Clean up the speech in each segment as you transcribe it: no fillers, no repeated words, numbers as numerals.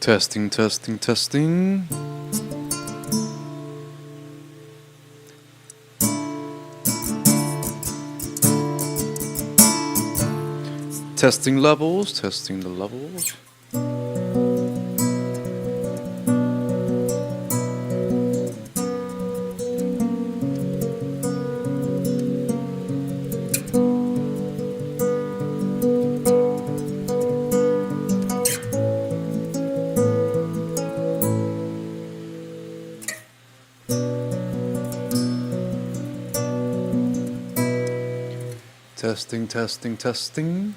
Testing, testing, testing. Testing levels, testing the levels. Testing, testing, testing.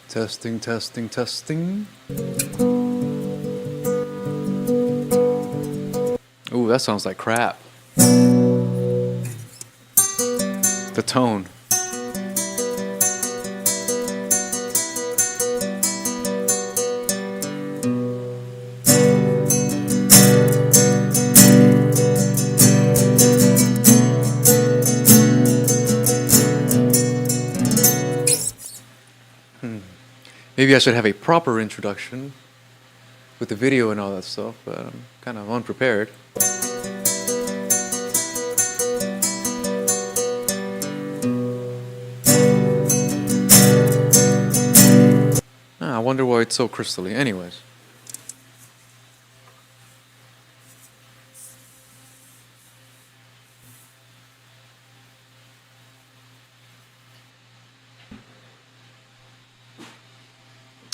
Testing, testing, testing. Ooh, that sounds like crap. The tone. Maybe I should have a proper introduction with the video and all that stuff, but I'm kind of unprepared. I wonder why it's so crystally. Anyways.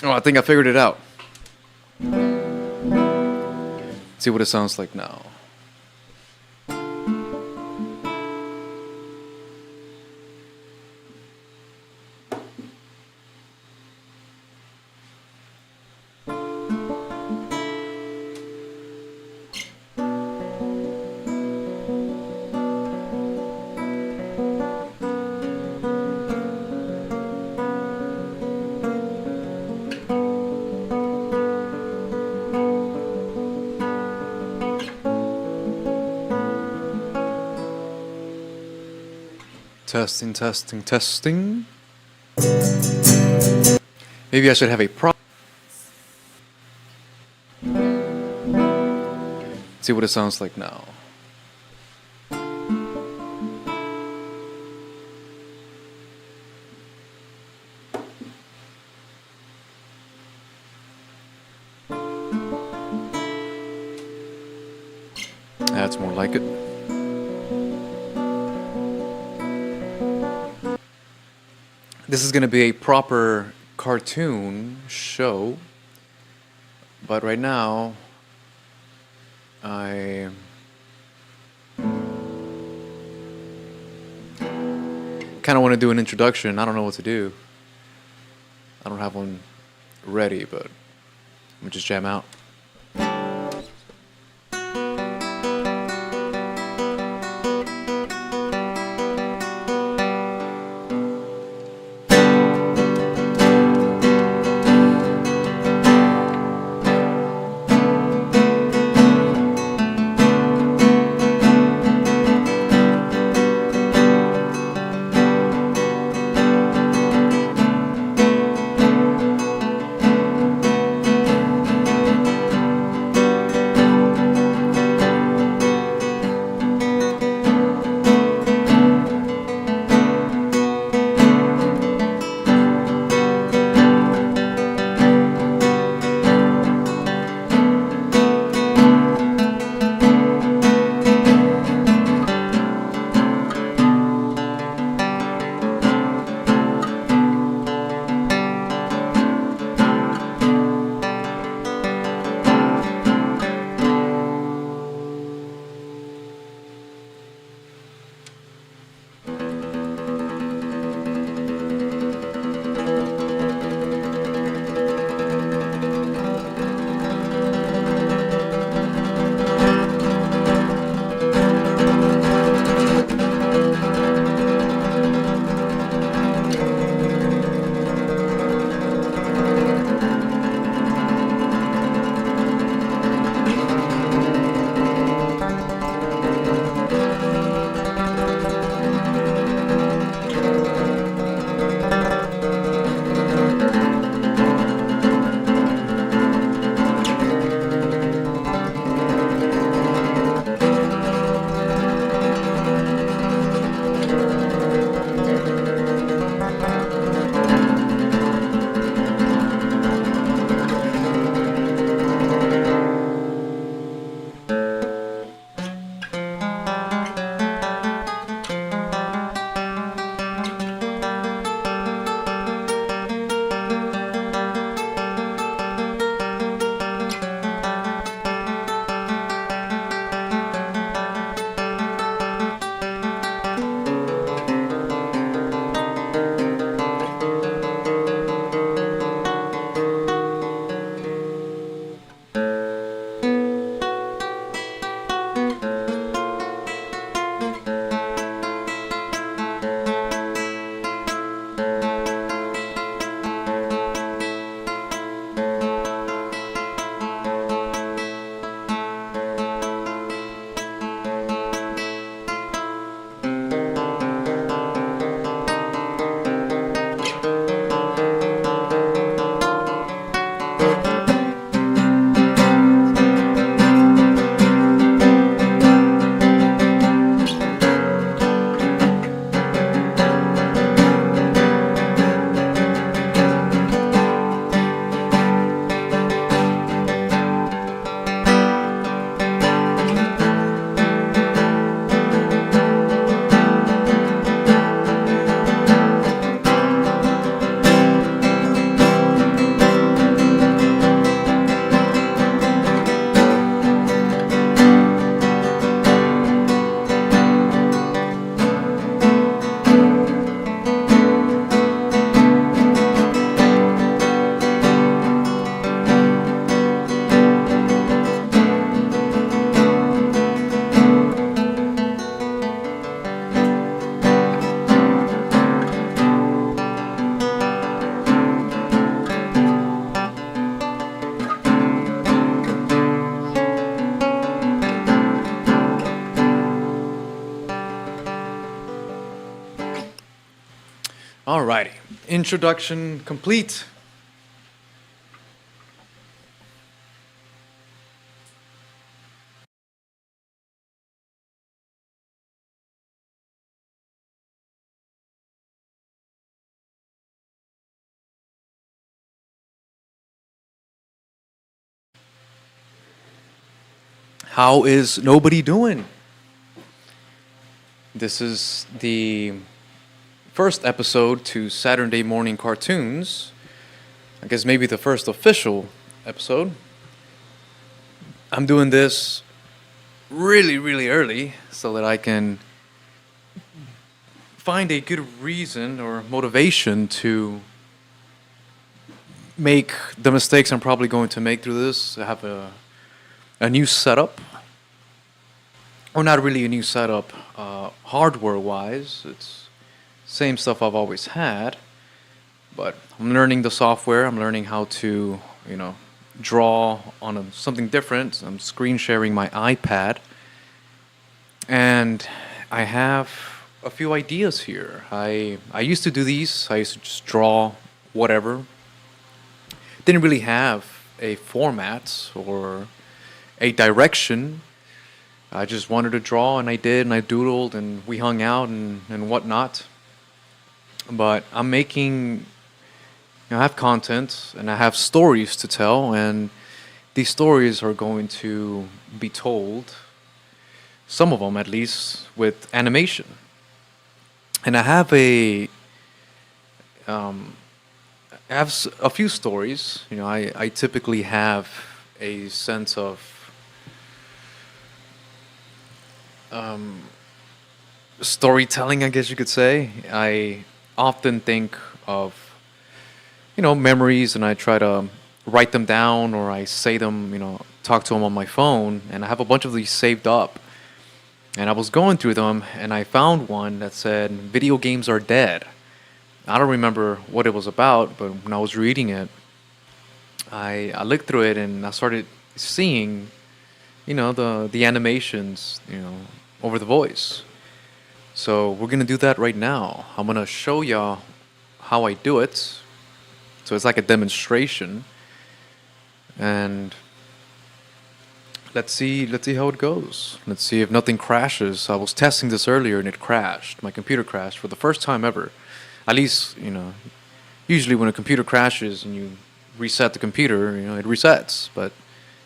Oh, I think I figured it out. Let's see what it sounds like now. Testing, testing, testing. Maybe I should have a see what it sounds like now. That's more like it. This is going to be a proper cartoon show, but right now I kind of want to do an introduction. I don't know what to do. I don't have one ready, but I'm gonna just jam out. Alrighty. Introduction complete. How is nobody doing? This is the first episode to Saturday morning cartoons. I guess maybe the first official episode. I'm doing this really, really early so that I can find a good reason or motivation to make the mistakes I'm probably going to make through this. I have a new setup. Or not really a new setup, hardware-wise. It's same stuff I've always had, but I'm learning the software. I'm learning how to, draw on something different. I'm screen sharing my iPad, and I have a few ideas here. I used to do these. I used to just draw whatever. Didn't really have a format or a direction. I just wanted to draw, and I did, and I doodled, and we hung out and whatnot. But I'm making, I have content, and I have stories to tell, and these stories are going to be told, some of them at least, with animation. And I have a few stories. I typically have a sense of storytelling, I guess you could say. I often think of, memories, and I try to write them down, or I say them, talk to them on my phone, and I have a bunch of these saved up. And I was going through them, and I found one that said, "Video games are dead." I don't remember what it was about, but when I was reading it, I looked through it, and I started seeing, the animations, over the voice. So we're gonna do that right now. I'm gonna show y'all how I do it. So it's like a demonstration, and let's see how it goes. Let's see if nothing crashes. I was testing this earlier and it crashed. My computer crashed for the first time ever. At least, usually when a computer crashes and you reset the computer, it resets, but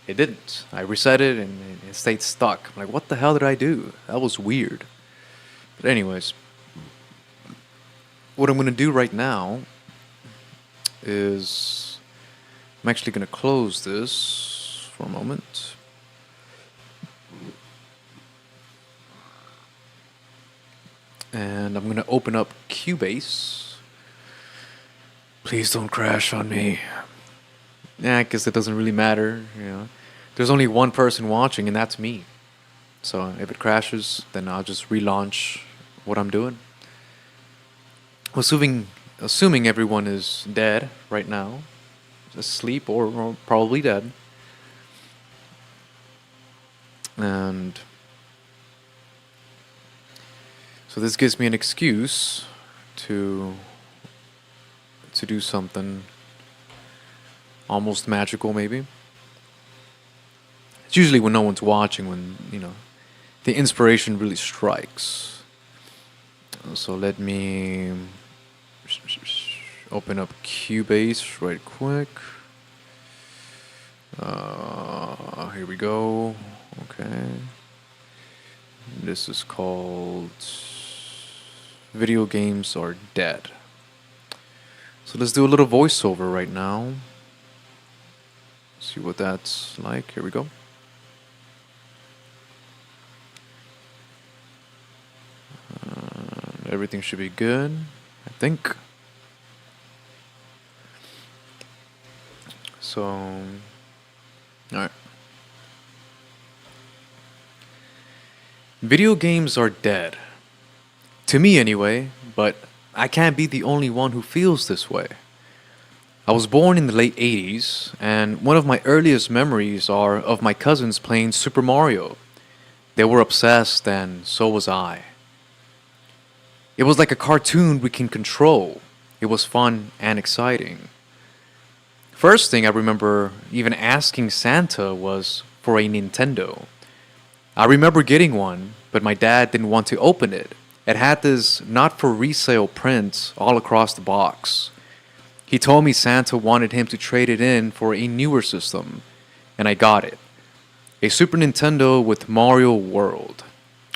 it didn't. I reset it and it stayed stuck. I'm like, what the hell did I do? That was weird. But anyways, what I'm going to do right now is I'm actually going to close this for a moment. And I'm going to open up Cubase. Please don't crash on me. Yeah, I guess it doesn't really matter, There's only one person watching, and that's me. So if it crashes, then I'll just relaunch what I'm doing. Assuming everyone is dead right now, asleep or probably dead. And so this gives me an excuse to do something almost magical, maybe. It's usually when no one's watching, when, the inspiration really strikes. So let me open up Cubase right quick. Here we go. Okay. This is called Video Games Are Dead. So let's do a little voiceover right now. See what that's like. Here we go. Everything should be good, I think. So, alright. Video games are dead. To me, anyway, but I can't be the only one who feels this way. I was born in the late 80s, and one of my earliest memories are of my cousins playing Super Mario. They were obsessed, and so was I. It was like a cartoon we can control. It was fun and exciting. First thing I remember even asking Santa was for a Nintendo. I remember getting one, but my dad didn't want to open it. It had this not for resale print all across the box. He told me Santa wanted him to trade it in for a newer system, and I got it. A Super Nintendo with Mario World.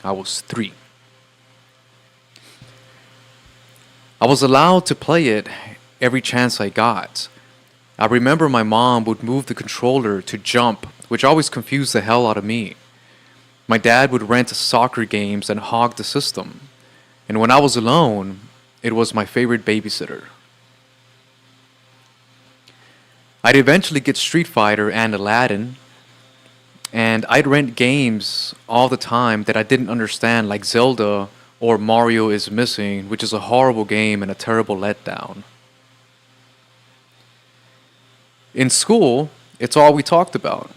I was 3. I was allowed to play it every chance I got. I remember my mom would move the controller to jump, which always confused the hell out of me. My dad would rent soccer games and hog the system. And when I was alone, it was my favorite babysitter. I'd eventually get Street Fighter and Aladdin, and I'd rent games all the time that I didn't understand, like Zelda or Mario is Missing, which is a horrible game and a terrible letdown. In school, it's all we talked about.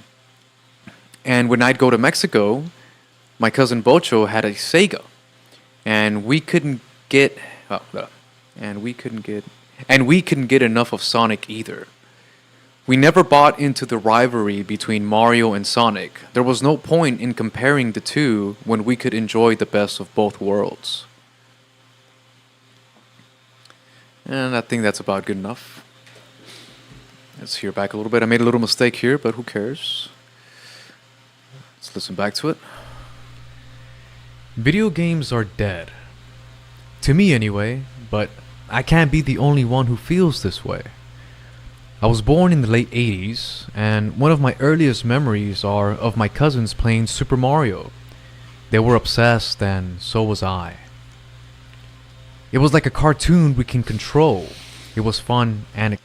And when I'd go to Mexico, my cousin Bocho had a Sega, and we couldn't get, and we couldn't get enough of Sonic either. We never bought into the rivalry between Mario and Sonic. There was no point in comparing the two when we could enjoy the best of both worlds. And I think that's about good enough. Let's hear back a little bit. I made a little mistake here, but who cares? Let's listen back to it. Video games are dead. To me anyway, but I can't be the only one who feels this way. I was born in the late 80s, and one of my earliest memories are of my cousins playing Super Mario. They were obsessed, and so was I. It was like a cartoon we can control. It was fun and...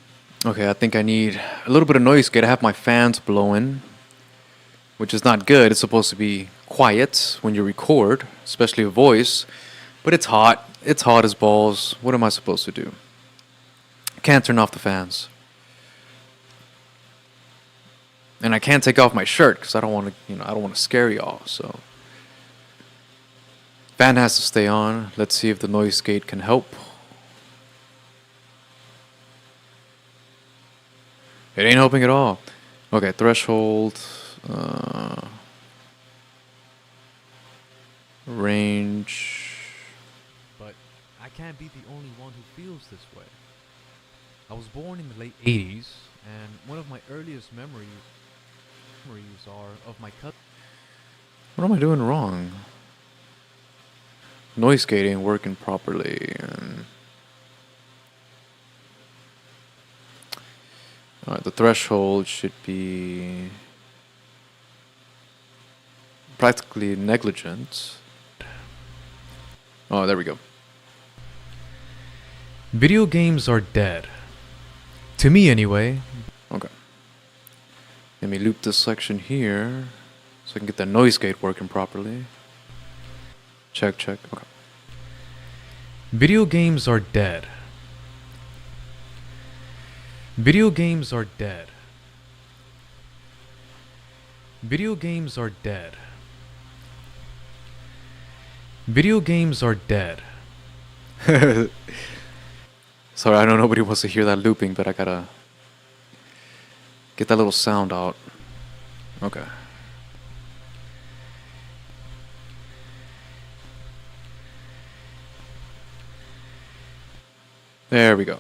Okay, I think I need a little bit of noise gate. I have my fans blowing, which is not good. It's supposed to be quiet when you record, especially a voice. But it's hot. It's hot as balls. What am I supposed to do? Can't turn off the fans. And I can't take off my shirt because I don't want to, I don't want to scare y'all. So, fan has to stay on. Let's see if the noise gate can help. It ain't helping at all. Okay, threshold, range. But I can't be the only one who feels this way. I was born in the late 80s, and one of my earliest memories are of my cousin. What am I doing wrong? Noise gate ain't working properly. Alright, the threshold should be practically negligent. Oh, there we go. Video games are dead. To me anyway. Okay. Let me loop this section here so I can get the noise gate working properly. Check, check. Okay. Video games are dead. Video games are dead. Video games are dead. Video games are dead. Sorry, I know nobody wants to hear that looping, but I gotta get that little sound out. Okay. There we go.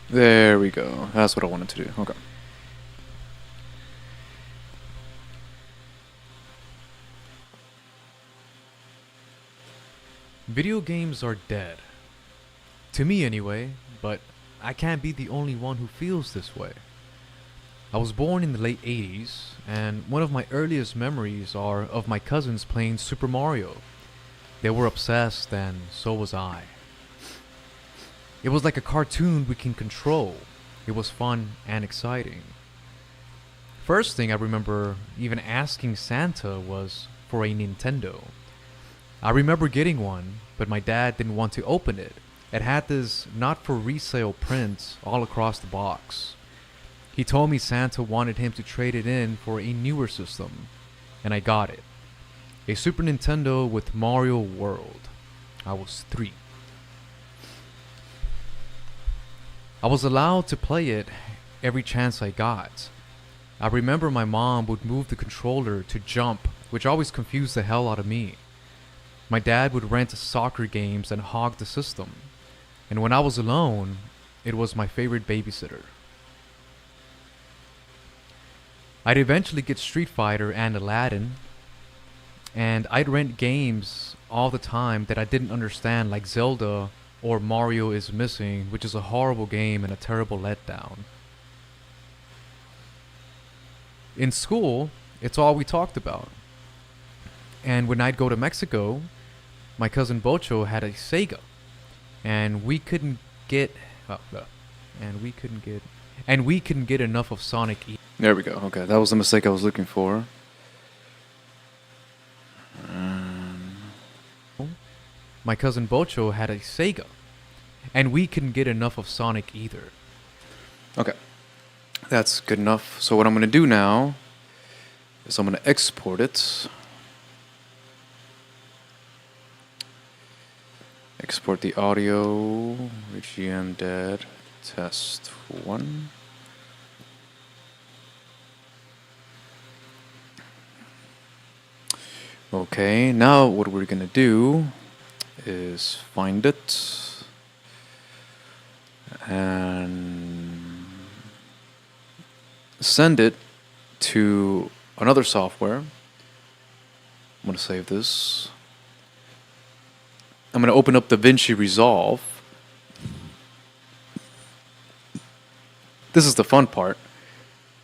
There we go. That's what I wanted to do. Okay. Video games are dead. To me anyway, but I can't be the only one who feels this way. I was born in the late 80s, and one of my earliest memories are of my cousins playing Super Mario. They were obsessed, and so was I. It was like a cartoon we can control. It was fun and exciting. First thing I remember even asking Santa was for a Nintendo. I remember getting one, but my dad didn't want to open it. It had this not for resale print all across the box. He told me Santa wanted him to trade it in for a newer system, and I got it. A Super Nintendo with Mario World. I was 3. I was allowed to play it every chance I got. I remember my mom would move the controller to jump, which always confused the hell out of me. My dad would rent soccer games and hog the system. And when I was alone, it was my favorite babysitter. I'd eventually get Street Fighter and Aladdin, and I'd rent games all the time that I didn't understand, like Zelda or Mario is Missing, which is a horrible game and a terrible letdown. In school, it's all we talked about. And when I'd go to Mexico, my cousin Bocho had a Sega, and we couldn't get enough of Sonic. There we go. Okay, that was the mistake I was looking for. My cousin Bocho had a Sega, and we couldn't get enough of Sonic either. Okay, that's good enough. So what I'm going to do now is I'm going to export it. Export the audio, GM dead, test 1. Okay, now what we're gonna do is find it and send it to another software. I'm gonna save this. I'm going to open up DaVinci Resolve. This is the fun part.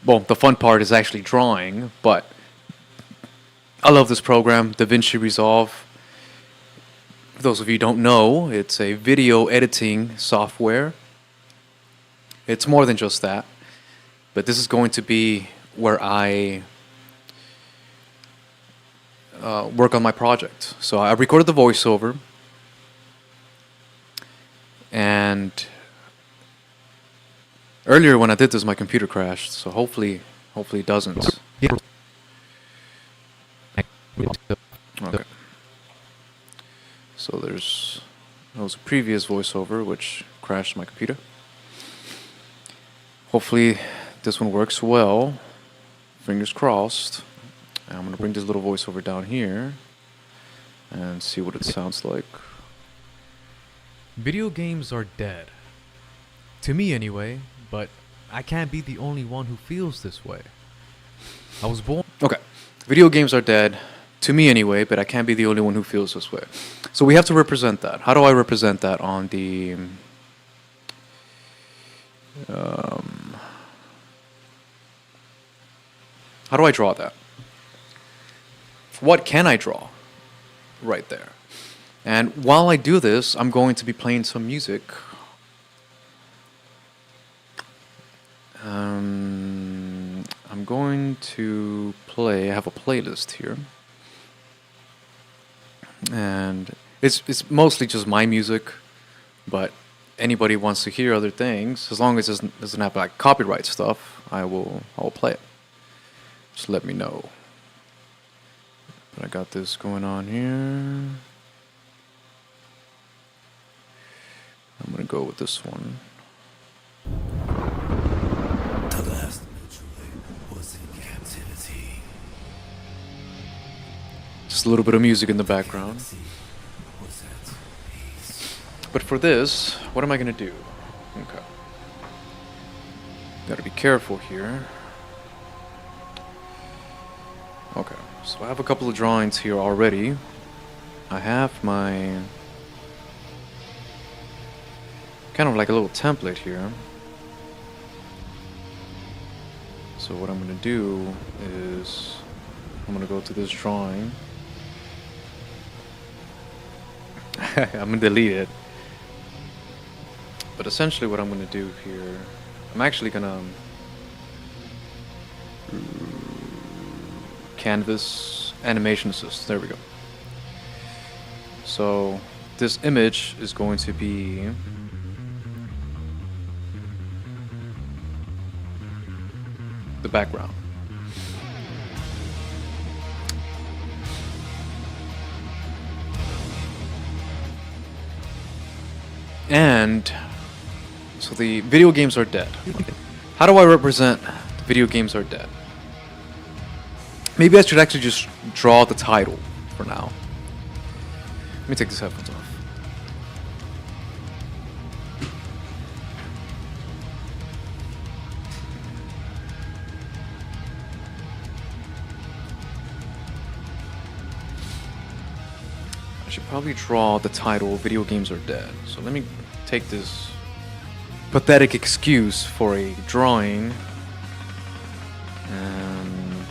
Well, the fun part is actually drawing, but I love this program, DaVinci Resolve. For those of you who don't know, it's a video editing software. It's more than just that, but this is going to be where I work on my project. So I recorded the voiceover. And earlier when I did this, my computer crashed, so hopefully it doesn't. Okay. So that was a previous voiceover which crashed my computer. Hopefully this one works well. Fingers crossed. And I'm going to bring this little voiceover down here and see what it sounds like. Video games are dead. To me anyway, but I can't be the only one who feels this way. I was born... Okay. Video games are dead. To me anyway, but I can't be the only one who feels this way. So we have to represent that. How do I represent that on the... how do I draw that? What can I draw right there? And while I do this, I'm going to be playing some music. I'm going to play, I have a playlist here. And it's mostly just my music, but anybody wants to hear other things, as long as it doesn't have like copyright stuff, I will play it. Just let me know. But I got this going on here. I'm gonna go with this one. The last was in captivity. Just a little bit of music in the background. But for this, what am I gonna do? Okay. Gotta be careful here. Okay, so I have a couple of drawings here already. I have my... kind of like a little template here. So what I'm going to do is I'm going to go to this drawing. I'm going to delete it. But essentially what I'm going to do here, I'm actually going to canvas animation assist. There we go. So this image is going to be background. And so the video games are dead. How do I represent the video games are dead? Maybe I should actually just draw the title for now. Let me take these headphones off. I should probably draw the title Video Games Are Dead. So let me take this pathetic excuse for a drawing and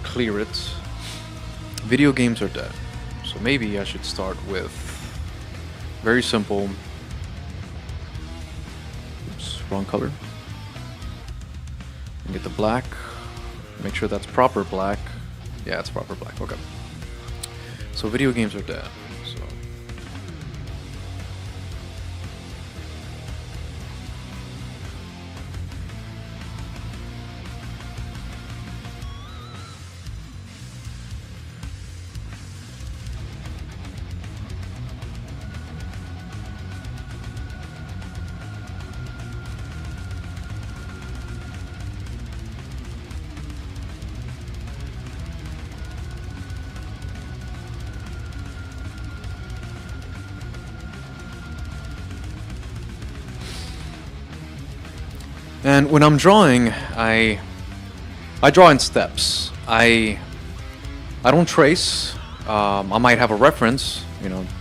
clear it. Video games are dead. So maybe I should start with very simple. Oops, wrong color. And get the black. Make sure that's proper black. Yeah, it's proper black. Okay. So video games are dead. So and when I'm drawing, I draw in steps. I don't trace. I might have a reference,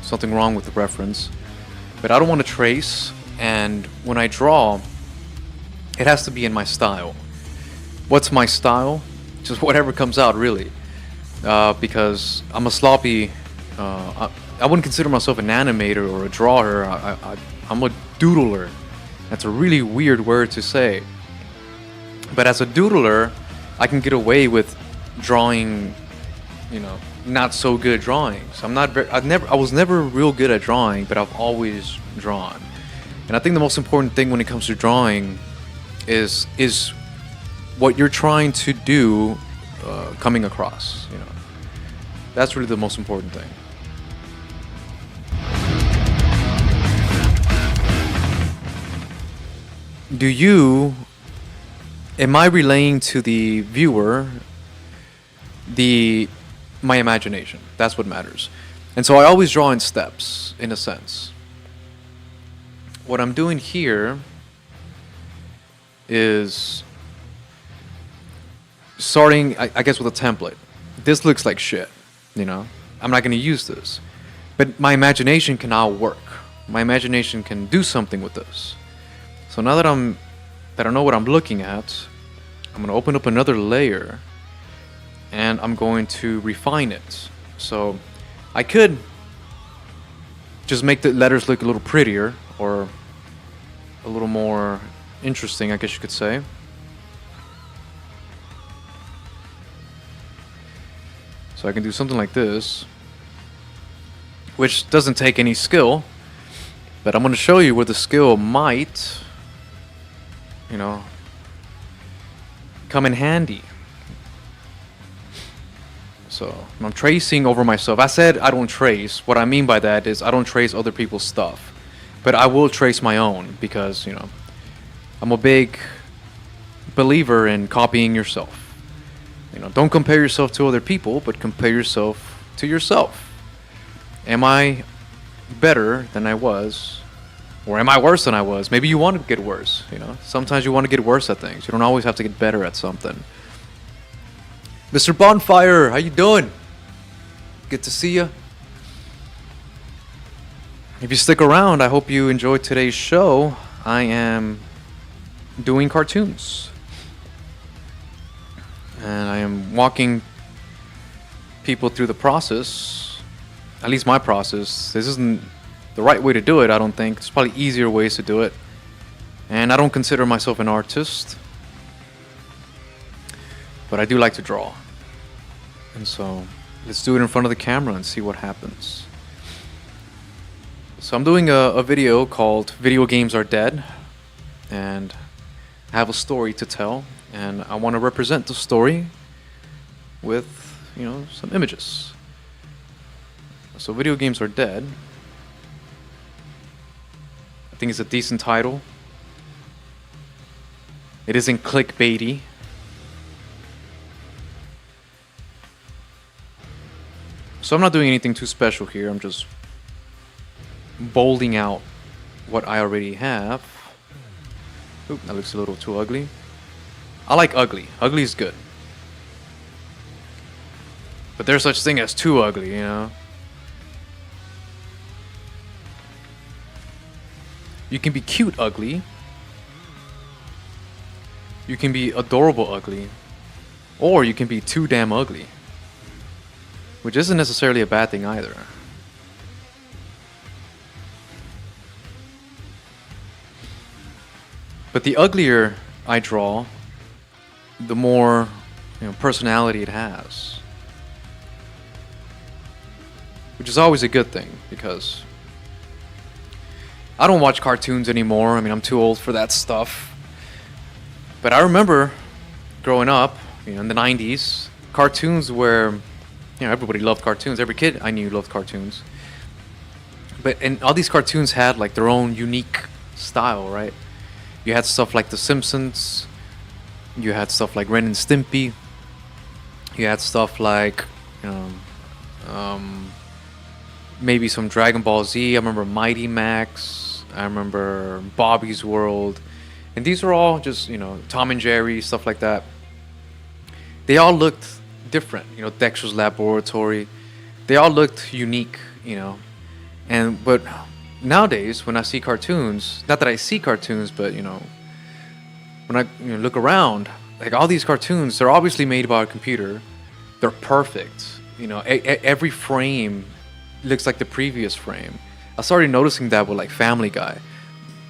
something wrong with the reference, but I don't want to trace. And when I draw, it has to be in my style. What's my style? Just whatever comes out, really. Because I'm a sloppy. I wouldn't consider myself an animator or a drawer. I'm a doodler. That's a really weird word to say. But as a doodler, I can get away with drawing, not so good drawings. I was never real good at drawing, but I've always drawn. And I think the most important thing when it comes to drawing is what you're trying to do coming across. That's really the most important thing. Am I relaying to the viewer my imagination? That's what matters. And so I always draw in steps, in a sense. What I'm doing here is starting, I guess, with a template. This looks like shit, I'm not going to use this. But my imagination can now work. My imagination can do something with this. So now that I know what I'm looking at, I'm going to open up another layer and I'm going to refine it. So I could just make the letters look a little prettier or a little more interesting, I guess you could say. So I can do something like this, which doesn't take any skill, but I'm going to show you where the skill might come in handy. So I'm tracing over myself. I said I don't trace. What I mean by that is I don't trace other people's stuff, but I will trace my own because I'm a big believer in copying yourself. Don't compare yourself to other people, but compare yourself to yourself. Am I better than I was? Or am I worse than I was? Maybe you want to get worse, Sometimes you want to get worse at things. You don't always have to get better at something. Mr. Bonfire, how you doing? Good to see you. If you stick around, I hope you enjoyed today's show. I am doing cartoons. And I am walking people through the process. At least my process. This isn't the right way to do it, I don't think. There's probably easier ways to do it. And I don't consider myself an artist. But I do like to draw. And so, let's do it in front of the camera and see what happens. So I'm doing a video called Video Games Are Dead. And I have a story to tell. and I want to represent the story with, some images. So video games are dead. I think it's a decent title. It isn't clickbaity. So I'm not doing anything too special here. I'm just bolding out what I already have. Oop, that looks a little too ugly. I like ugly. Ugly is good. But there's such thing as too ugly, You can be cute ugly. You can be adorable ugly. Or you can be too damn ugly. Which isn't necessarily a bad thing either. But the uglier I draw, the more personality it has. Which is always a good thing, because I don't watch cartoons anymore. I mean, I'm too old for that stuff. But I remember growing up, in the 90s, cartoons were, everybody loved cartoons. Every kid I knew loved cartoons. And all these cartoons had like their own unique style, right? You had stuff like The Simpsons. You had stuff like Ren and Stimpy. You had stuff like, maybe some Dragon Ball Z. I remember Mighty Max. I remember Bobby's World. And these are all just, Tom and Jerry, stuff like that. They all looked different. Dexter's Laboratory. They all looked unique, But nowadays, when I see cartoons, not that I see cartoons, but, when I look around, like all these cartoons, they're obviously made by a computer. They're perfect. Every frame looks like the previous frame. I started noticing that with like Family Guy.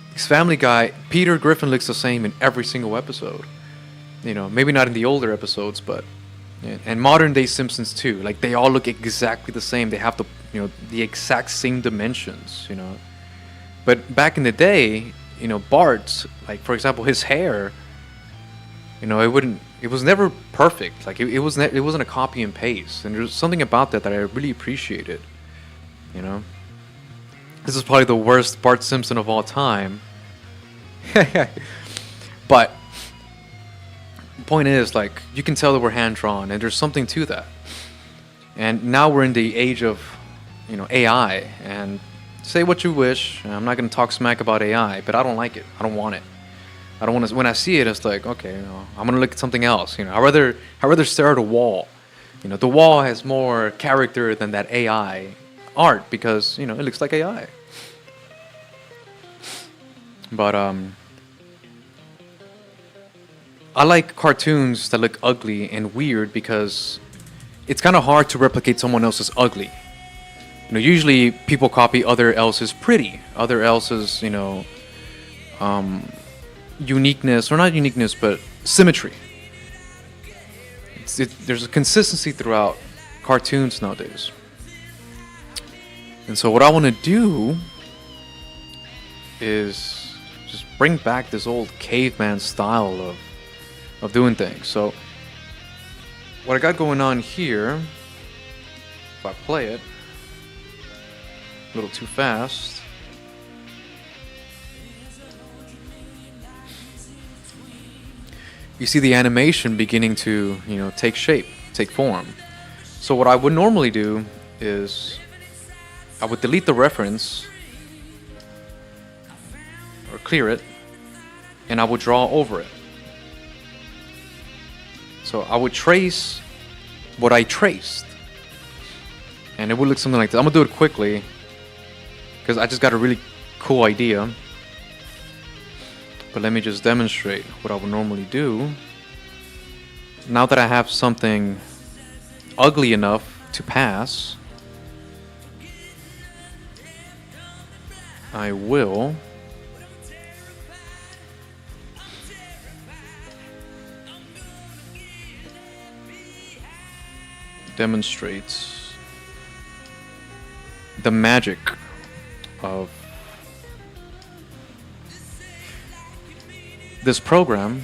Because Family Guy, Peter Griffin looks the same in every single episode. Maybe not in the older episodes, but and modern day Simpsons too. Like they all look exactly the same. They have the exact same dimensions. But back in the day, Bart's, like for example, his hair. It was never perfect. Like it wasn't a copy and paste. And there's something about that I really appreciated. This is probably the worst Bart Simpson of all time. But the point is, like, you can tell that we're hand-drawn, and there's something to that. And now we're in the age of, AI, and say what you wish. I'm not going to talk smack about AI, but I don't like it. I don't want it. I don't want to. When I see it, it's like, okay, I'm going to look at something else. I'd rather stare at a wall. The wall has more character than that AI art because, it looks like AI. But, I like cartoons that look ugly and weird because it's kind of hard to replicate someone else's ugly. Usually people copy other else's pretty, other else's, uniqueness, or not uniqueness, but symmetry. There's a consistency throughout cartoons nowadays. And so what I want to do is just bring back this old caveman style of doing things. So what I got going on here, if I play it a little too fast, you see the animation beginning to, take shape, take form. So what I would normally do is I would delete the reference or clear it, and I would draw over it. So I would trace what I traced, and it would look something like this. I'm gonna do it quickly because I just got a really cool idea. But let me just demonstrate what I would normally do. Now that I have something ugly enough to pass, I will demonstrate the magic of this program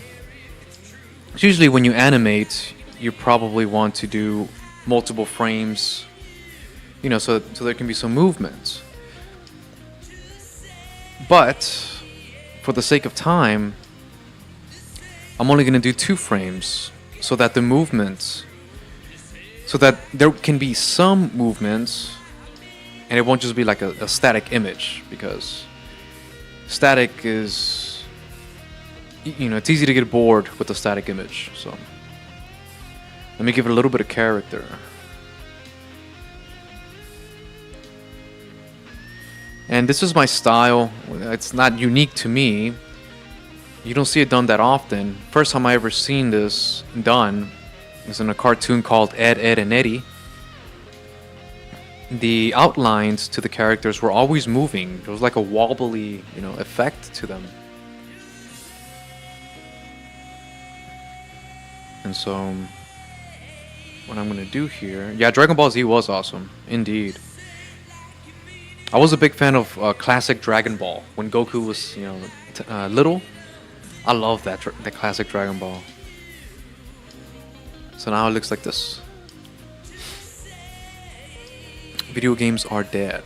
So usually when you animate, you probably want to do multiple frames, so there can be some movement. But for the sake of time, I'm only going to do 2 frames so that the movement, so that there can be some movements and it won't just be like a static image, because static is, it's easy to get bored with a static image. So let me give it a little bit of character. And this is my style. It's not unique to me. You don't see it done that often. First time I ever seen this done was in a cartoon called Ed, Ed, and Eddie. The outlines to the characters were always moving. There was like a wobbly, effect to them. And so, what I'm gonna do here... Yeah, Dragon Ball Z was awesome. Indeed. I was a big fan of classic Dragon Ball. When Goku was, little. I love that classic Dragon Ball. So now it looks like this. Video games are dead.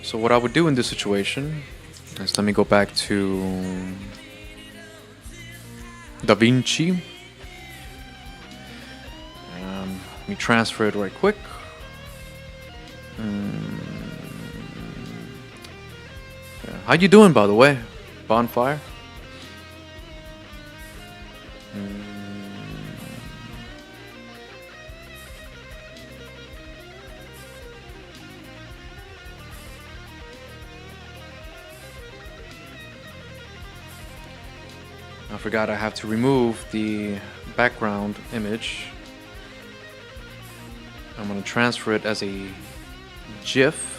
So what I would do in this situation is, let me go back to Da Vinci. Let me transfer it right quick. Yeah. How you doing, by the way? Bonfire? I forgot I have to remove the background image. I'm going to transfer it as a GIF.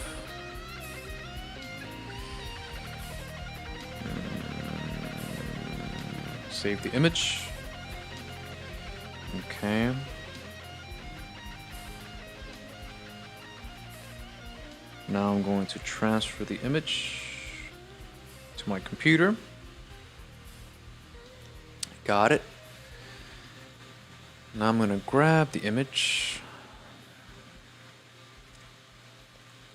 Save the image. Okay. Now I'm going to transfer the image to my computer. Got it. Now I'm going to grab the image.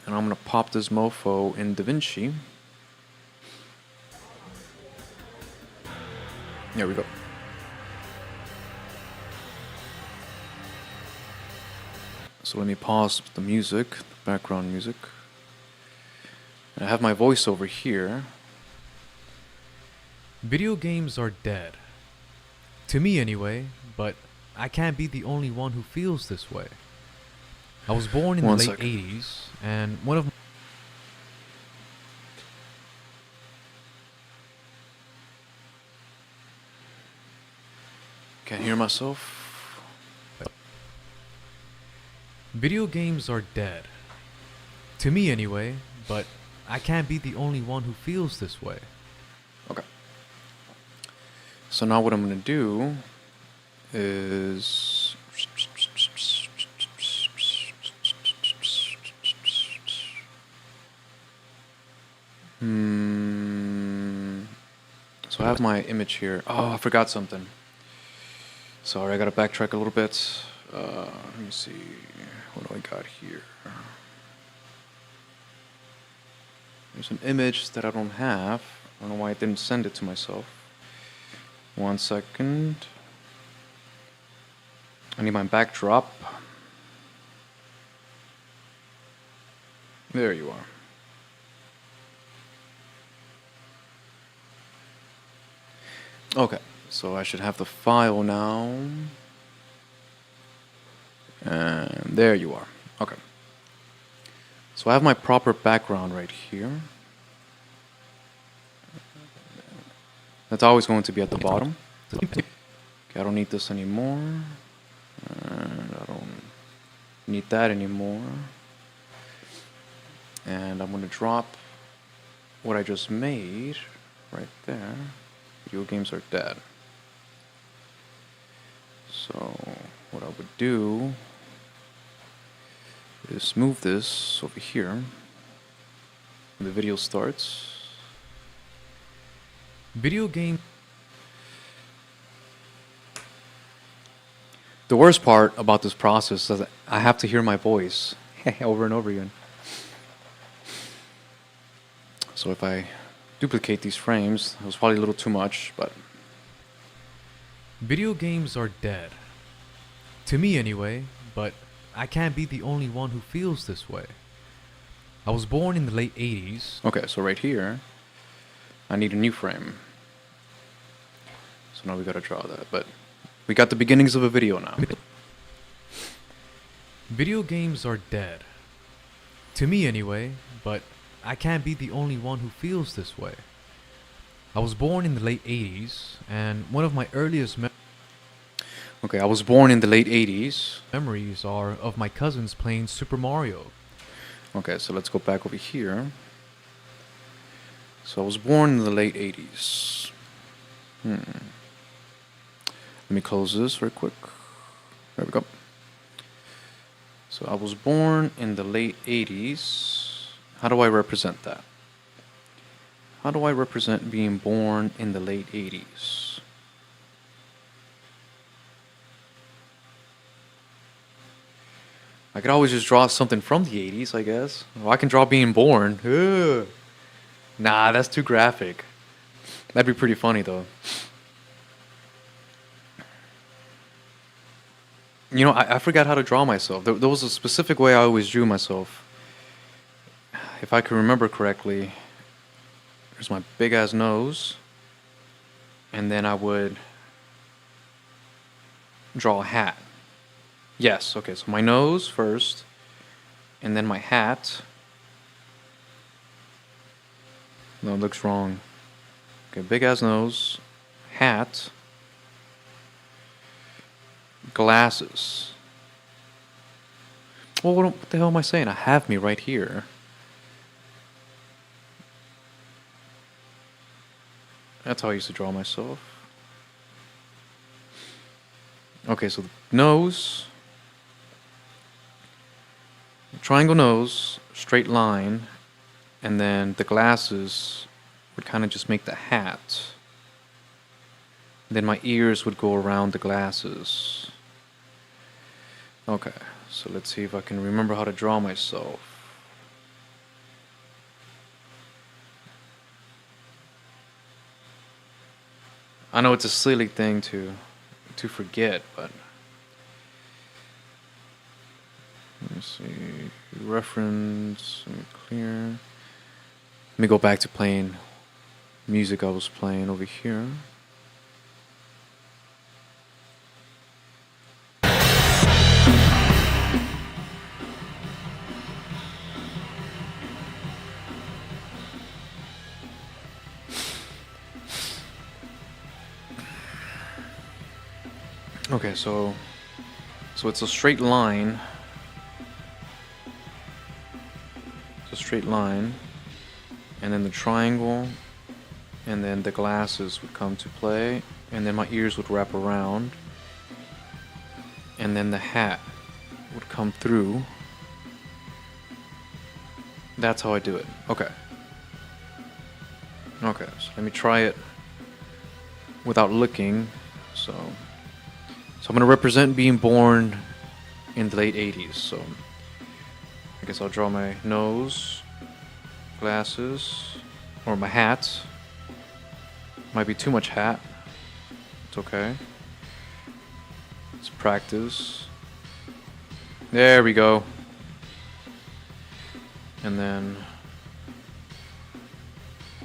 And I'm going to pop this mofo in DaVinci. There we go. So let me pause the music, the background music. I have my voiceover here. Video games are dead. To me anyway, but I can't be the only one who feels this way. I was born in the late 80s, and one of Can't hear myself. Video games are dead. To me anyway, but I can't be the only one who feels this way. Okay. So now what I'm going to do is... So I have my image here. Oh, I forgot something. Sorry, I gotta backtrack a little bit. Let me see. What do I got here? There's an image that I don't have. I don't know why I didn't send it to myself. 1 second. I need my backdrop. There you are. Okay, so I should have the file now. And there you are. Okay. So I have my proper background right here. That's always going to be at the bottom. Okay, I don't need this anymore. And I don't need that anymore. And I'm going to drop what I just made right there. Video games are dead. So what I would do is move this over here. When the video starts. Video game. The worst part about this process is that I have to hear my voice over and over again. So if I duplicate these frames, it was probably a little too much, but Video games are dead. To me anyway, but I can't be the only one who feels this way. I was born in the late 80s. okay, so right here, I need a new frame. So now we gotta draw that, but we got the beginnings of a video now. Video games are dead. To me anyway, but I can't be the only one who feels this way. I was born in the late 80s, and one of my earliest Okay, I was born in the late 80s. memories are of my cousins playing Super Mario. Okay, so let's go back over here. So I was born in the late 80s. Let me close this real quick. There we go. So I was born in the late 80s. How do I represent that? How do I represent being born in the late 80s? I could always just draw something from the 80s, I guess. Or I can draw being born. Ugh. Nah, that's too graphic. That'd be pretty funny, though. You know, I forgot how to draw myself. There was a specific way I always drew myself. If I can remember correctly, there's my big-ass nose. And then I would draw a hat. Yes, okay, so my nose first, and then my hat. No, it looks wrong. Okay, big-ass nose, hat, glasses. Well, what the hell am I saying? I have me right here. That's how I used to draw myself. Okay, so the nose, triangle nose, straight line, and then the glasses would kind of just make the hat. Then my ears would go around the glasses. Okay, so let's see if I can remember how to draw myself. I know it's a silly thing to forget, but let me see. Reference, clear. Let me go back to playing music I was playing over here. Okay, so it's a straight line. It's a straight line, and then the triangle, and then the glasses would come to play, and then my ears would wrap around, and then the hat would come through. That's how I do it. Okay. Okay, so let me try it without looking. So I'm going to represent being born in the late 80s. So I guess I'll draw my nose, glasses, or my hat. Might be too much hat. It's okay. Let's practice. There we go. And then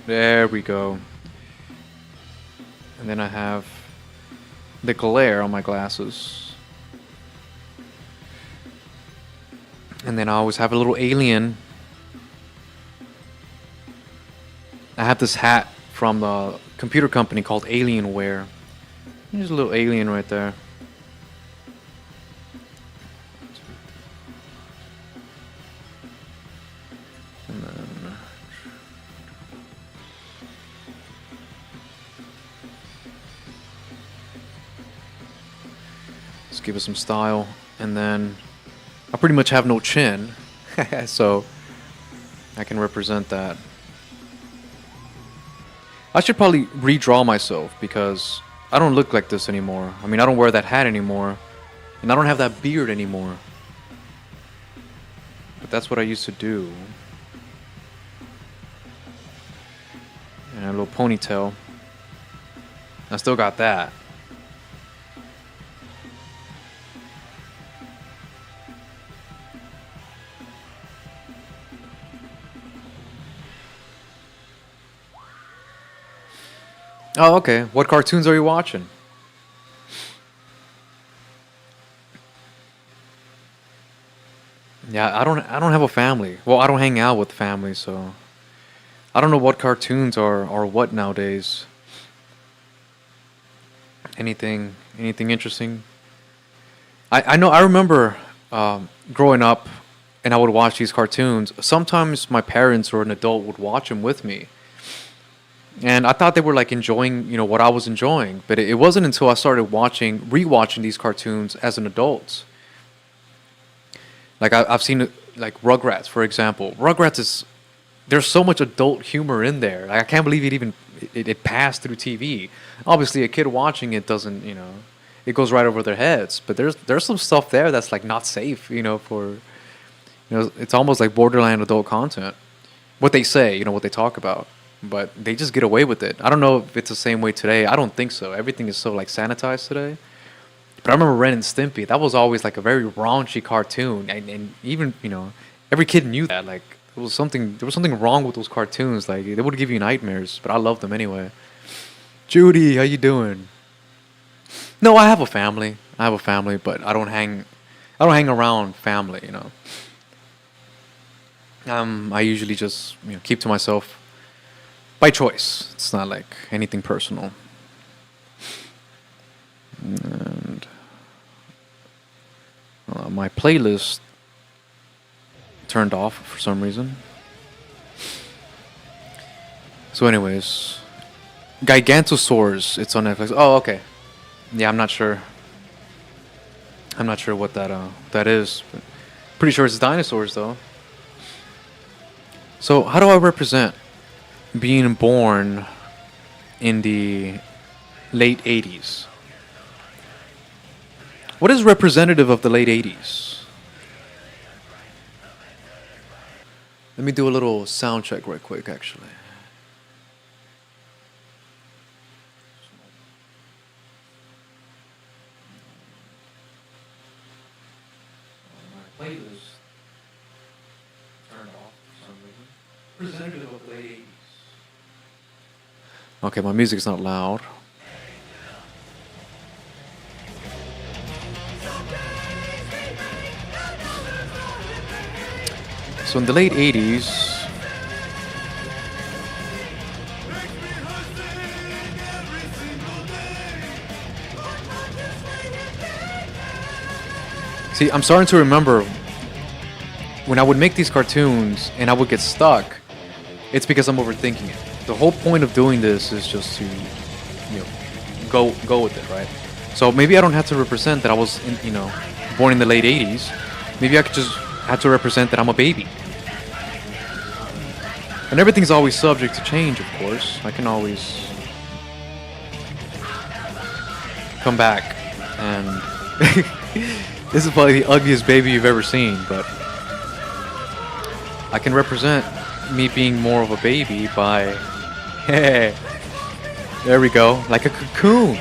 there we go. And then I have the glare on my glasses. And then I always have a little alien. I have this hat from the computer company called Alienware. There's a little alien right there. And then let's give it some style. And then I pretty much have no chin, so I can represent that. I should probably redraw myself because I don't look like this anymore. I mean, I don't wear that hat anymore. And I don't have that beard anymore. But that's what I used to do. And a little ponytail. I still got that. Oh, okay. What cartoons are you watching? Yeah, I don't have a family. Well, I don't hang out with family, so I don't know what cartoons are what nowadays. Anything interesting? I know I remember growing up and I would watch these cartoons. Sometimes my parents or an adult would watch them with me. And I thought they were like enjoying, what I was enjoying. But it wasn't until I started rewatching these cartoons as an adult. Like I've seen like Rugrats, for example. Rugrats is there's so much adult humor in there. Like, I can't believe it passed through TV. Obviously, a kid watching it doesn't, it goes right over their heads. But there's some stuff there that's like not safe, for it's almost like borderline adult content. What they say, what they talk about, but they just get away with it. I don't know if it's the same way today. I don't think so. Everything is so like sanitized today. But I remember Ren and Stimpy. That was always like a very raunchy cartoon, and even every kid knew that. Like there was something wrong with those cartoons. Like they would give you nightmares. But I loved them anyway. Judy, how you doing? No, I have a family. But I don't hang around family. I usually just keep to myself by choice. It's not like anything personal. And my playlist turned off for some reason. So, anyways, Gigantosaurs. It's on Netflix. Oh, okay. Yeah, I'm not sure. I'm not sure what that is. But pretty sure it's dinosaurs though. So, how do I represent being born in the late 80s? What is representative of the late 80s? Let me do a little sound check right quick, actually. My playlist turned off for some reason. Representative of the late 80s. Okay, my music's not loud. So in the late 80s, see, I'm starting to remember when I would make these cartoons and I would get stuck, it's because I'm overthinking it. The whole point of doing this is just to, go with it, right? So maybe I don't have to represent that I was, born in the late 80s. Maybe I could just have to represent that I'm a baby. And everything's always subject to change, of course. I can always come back and this is probably the ugliest baby you've ever seen, but I can represent me being more of a baby by, hey, there we go, like a cocoon.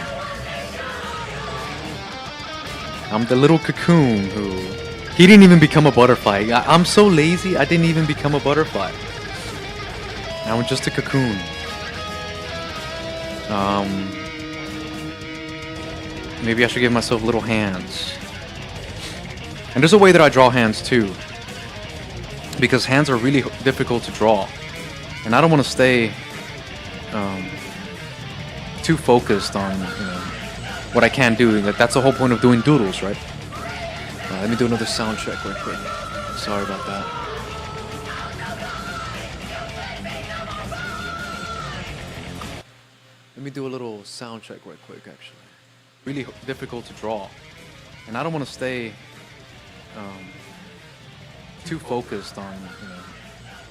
I'm the little cocoon who, he didn't even become a butterfly. I'm so lazy, I didn't even become a butterfly. I'm just a cocoon. Maybe I should give myself little hands. And there's a way that I draw hands too, because hands are really difficult to draw, and I don't want to stay too focused on what I can do. That's the whole point of doing doodles, right? Let me do another sound check real quick. Sorry about that. Let me do a little sound check right quick, actually. Really difficult to draw, and I don't want to stay too focused on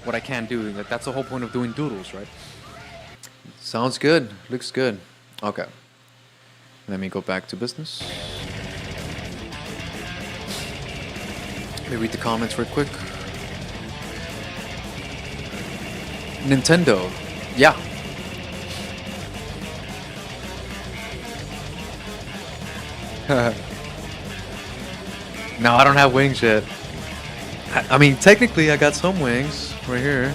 what I can do. That's the whole point of doing doodles, right? Sounds good. Looks good. Okay. Let me go back to business. Let me read the comments real quick. Nintendo. Yeah. No, I don't have wings yet. I mean, technically, I got some wings right here.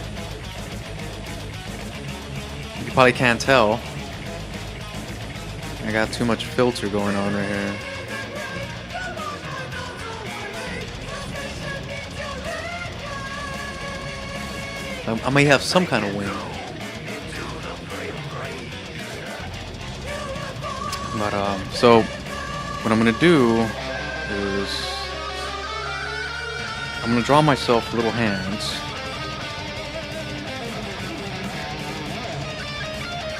You probably can't tell. I got too much filter going on right here. I may have some kind of wing. But, so, what I'm gonna do is I'm gonna draw myself little hands.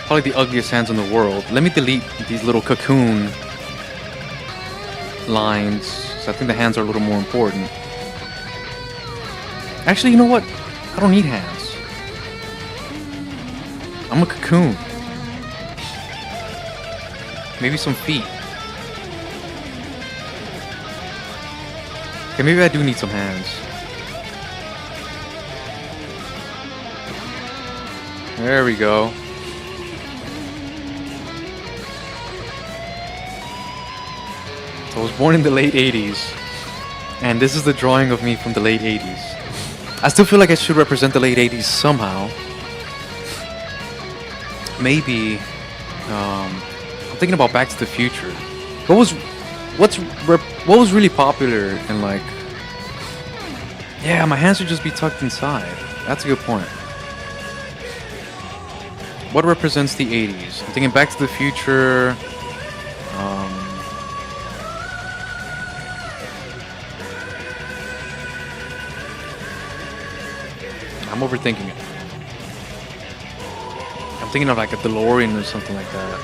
Probably the ugliest hands in the world. Let me delete these little cocoon lines. So I think the hands are a little more important. Actually, you know what? I don't need hands. I'm a cocoon. Maybe some feet. Okay, maybe I do need some hands. There we go. So I was born in the late 80s. And this is the drawing of me from the late 80s. I still feel like I should represent the late 80s somehow. Maybe, I'm thinking about Back to the Future. What was really popular in like... Yeah, my hands would just be tucked inside. That's a good point. What represents the 80s? I'm thinking Back to the Future. I'm overthinking it. I'm thinking of like a DeLorean or something like that.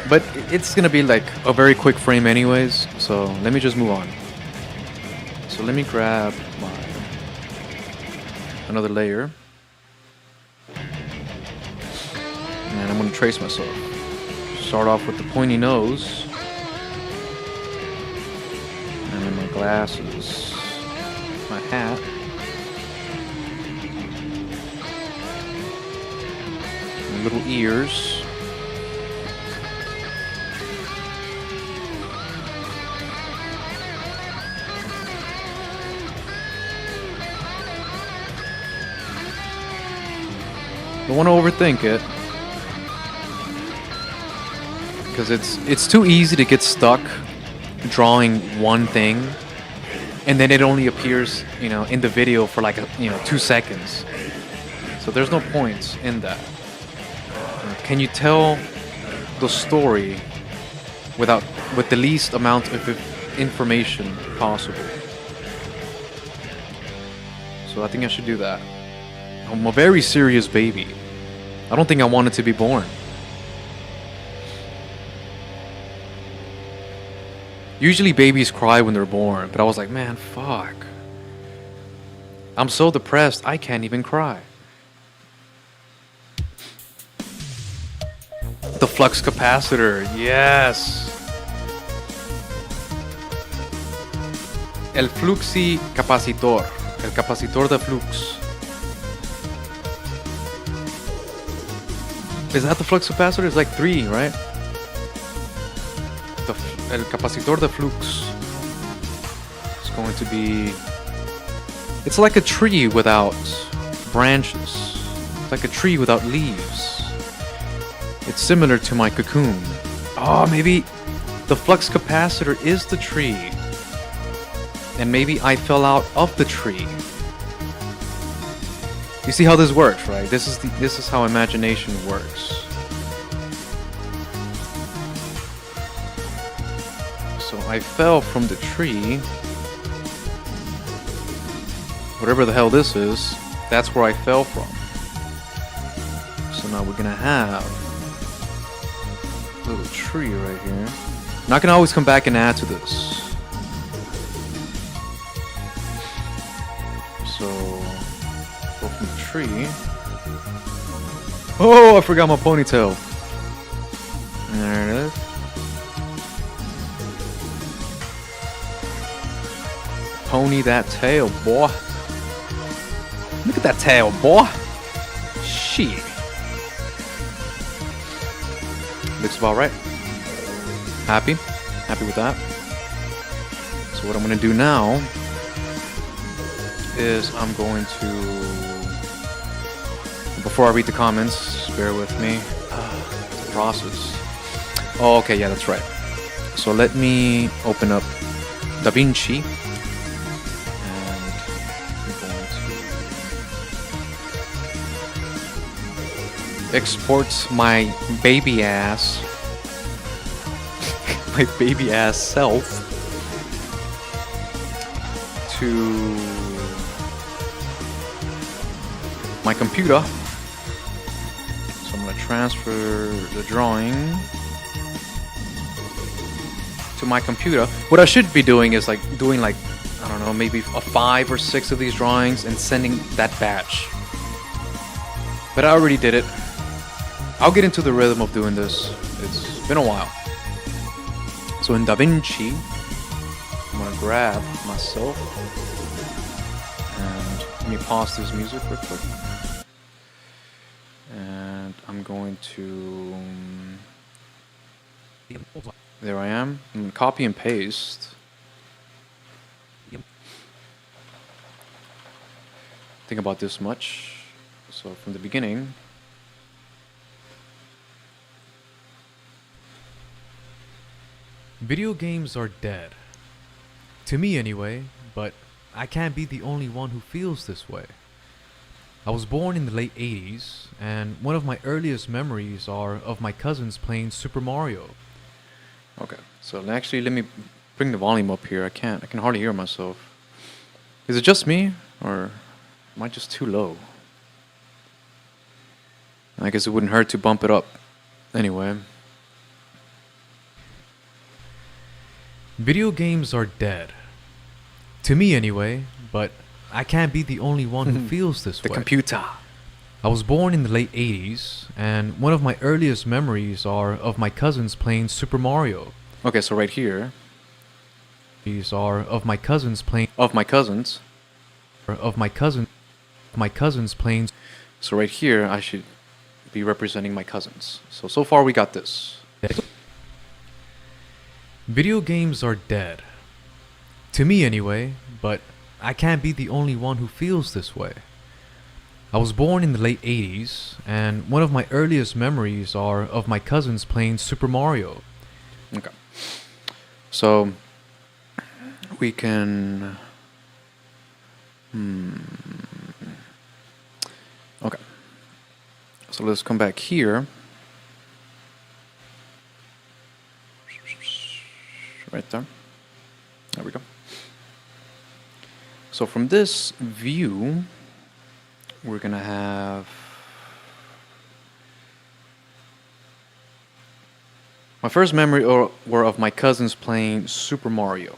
But it's gonna be like a very quick frame anyways, so let me just move on. So let me grab another layer. And I'm gonna trace myself. Start off with the pointy nose. And then my glasses. My hat. My little ears. Don't want to overthink it, because it's too easy to get stuck drawing one thing, and then it only appears, in the video for like 2 seconds. So there's no point in that. Can you tell the story with the least amount of information possible? So I think I should do that. I'm a very serious baby. I don't think I wanted to be born. Usually babies cry when they're born, but I was like, man, fuck. I'm so depressed, I can't even cry. The flux capacitor, yes. El fluxi capacitor. El capacitor de flux. Is that the flux capacitor? It's like 3, right? El capacitor de flux is going to be... It's like a tree without branches. It's like a tree without leaves. It's similar to my cocoon. Oh, maybe the flux capacitor is the tree. And maybe I fell out of the tree. You see how this works, right? This is how imagination works. So I fell from the tree. Whatever the hell this is, that's where I fell from. So now we're gonna have a little tree right here. I'm not gonna always come back and add to this. From the tree. Oh, I forgot my ponytail. There it is. pony that tail, boy. Look at that tail, boy. Shit. Looks about right. Happy? Happy with that? So what I'm going to do now is I'm going to... Before I read the comments, bear with me. The process. Oh, okay, yeah, that's right. So let me open up DaVinci. And I'm going to export my baby ass. My baby ass self to my computer. So I'm going to transfer the drawing to my computer. What I should be doing is doing I don't know, maybe 5 or 6 of these drawings and sending that batch. But I already did it. I'll get into the rhythm of doing this. It's been a while. So in DaVinci, I'm gonna grab myself and let me pause this music real quick. And I'm going to... There I am. I'm gonna copy and paste. Think about this much. So from the beginning. Video games are dead. To me anyway, but I can't be the only one who feels this way. I was born in the late 80s, and one of my earliest memories are of my cousins playing Super Mario. Okay, so actually let me bring the volume up here. I can hardly hear myself. Is it just me, or am I just too low? I guess it wouldn't hurt to bump it up. Anyway. Video games are dead. To me anyway, but I can't be the only one who feels this way. The computer. I was born in the late 80s, and one of my earliest memories are of my cousins playing Super Mario. Okay, so right here. These are of my cousins playing... Of my cousins. Of my cousins playing... So right here, I should be representing my cousins. So far we got this. Video games are dead. To me anyway, but I can't be the only one who feels this way. I was born in the late 80s, and one of my earliest memories are of my cousins playing Super Mario. Okay. So we can... Okay. So let's come back here. Right there. There we go. So from this view, we're gonna have my first memory were of my cousins playing Super Mario.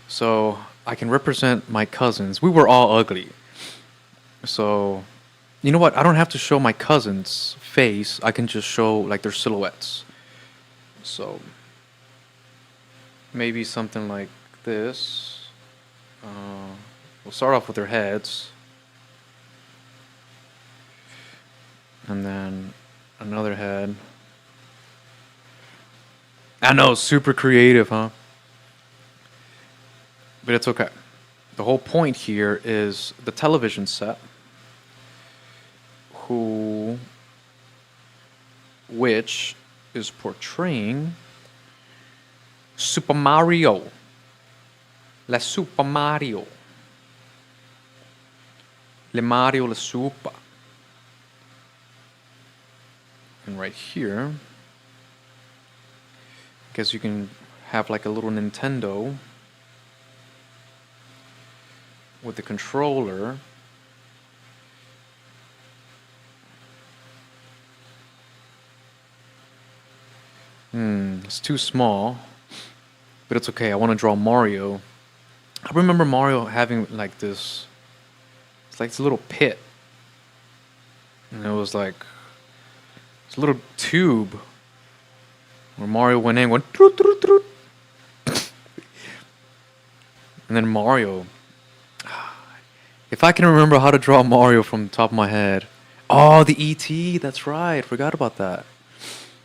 So I can represent my cousins. We were all ugly. So you know what? I don't have to show my cousin's face. I can just show like their silhouettes. So maybe something like this. We'll start off with their heads. And then another head. I know, super creative, huh? But it's okay. The whole point here is the television set, which is portraying Super Mario. La Super Mario. Le Mario la Super. And right here, I guess you can have like a little Nintendo with the controller. It's too small, but it's okay. I want to draw Mario. I remember Mario having like this, it's like this little pit. And it was like this little tube where Mario went in, went troot, troot, troot. And then Mario. If I can remember how to draw Mario from the top of my head. Oh, the E.T. That's right. Forgot about that.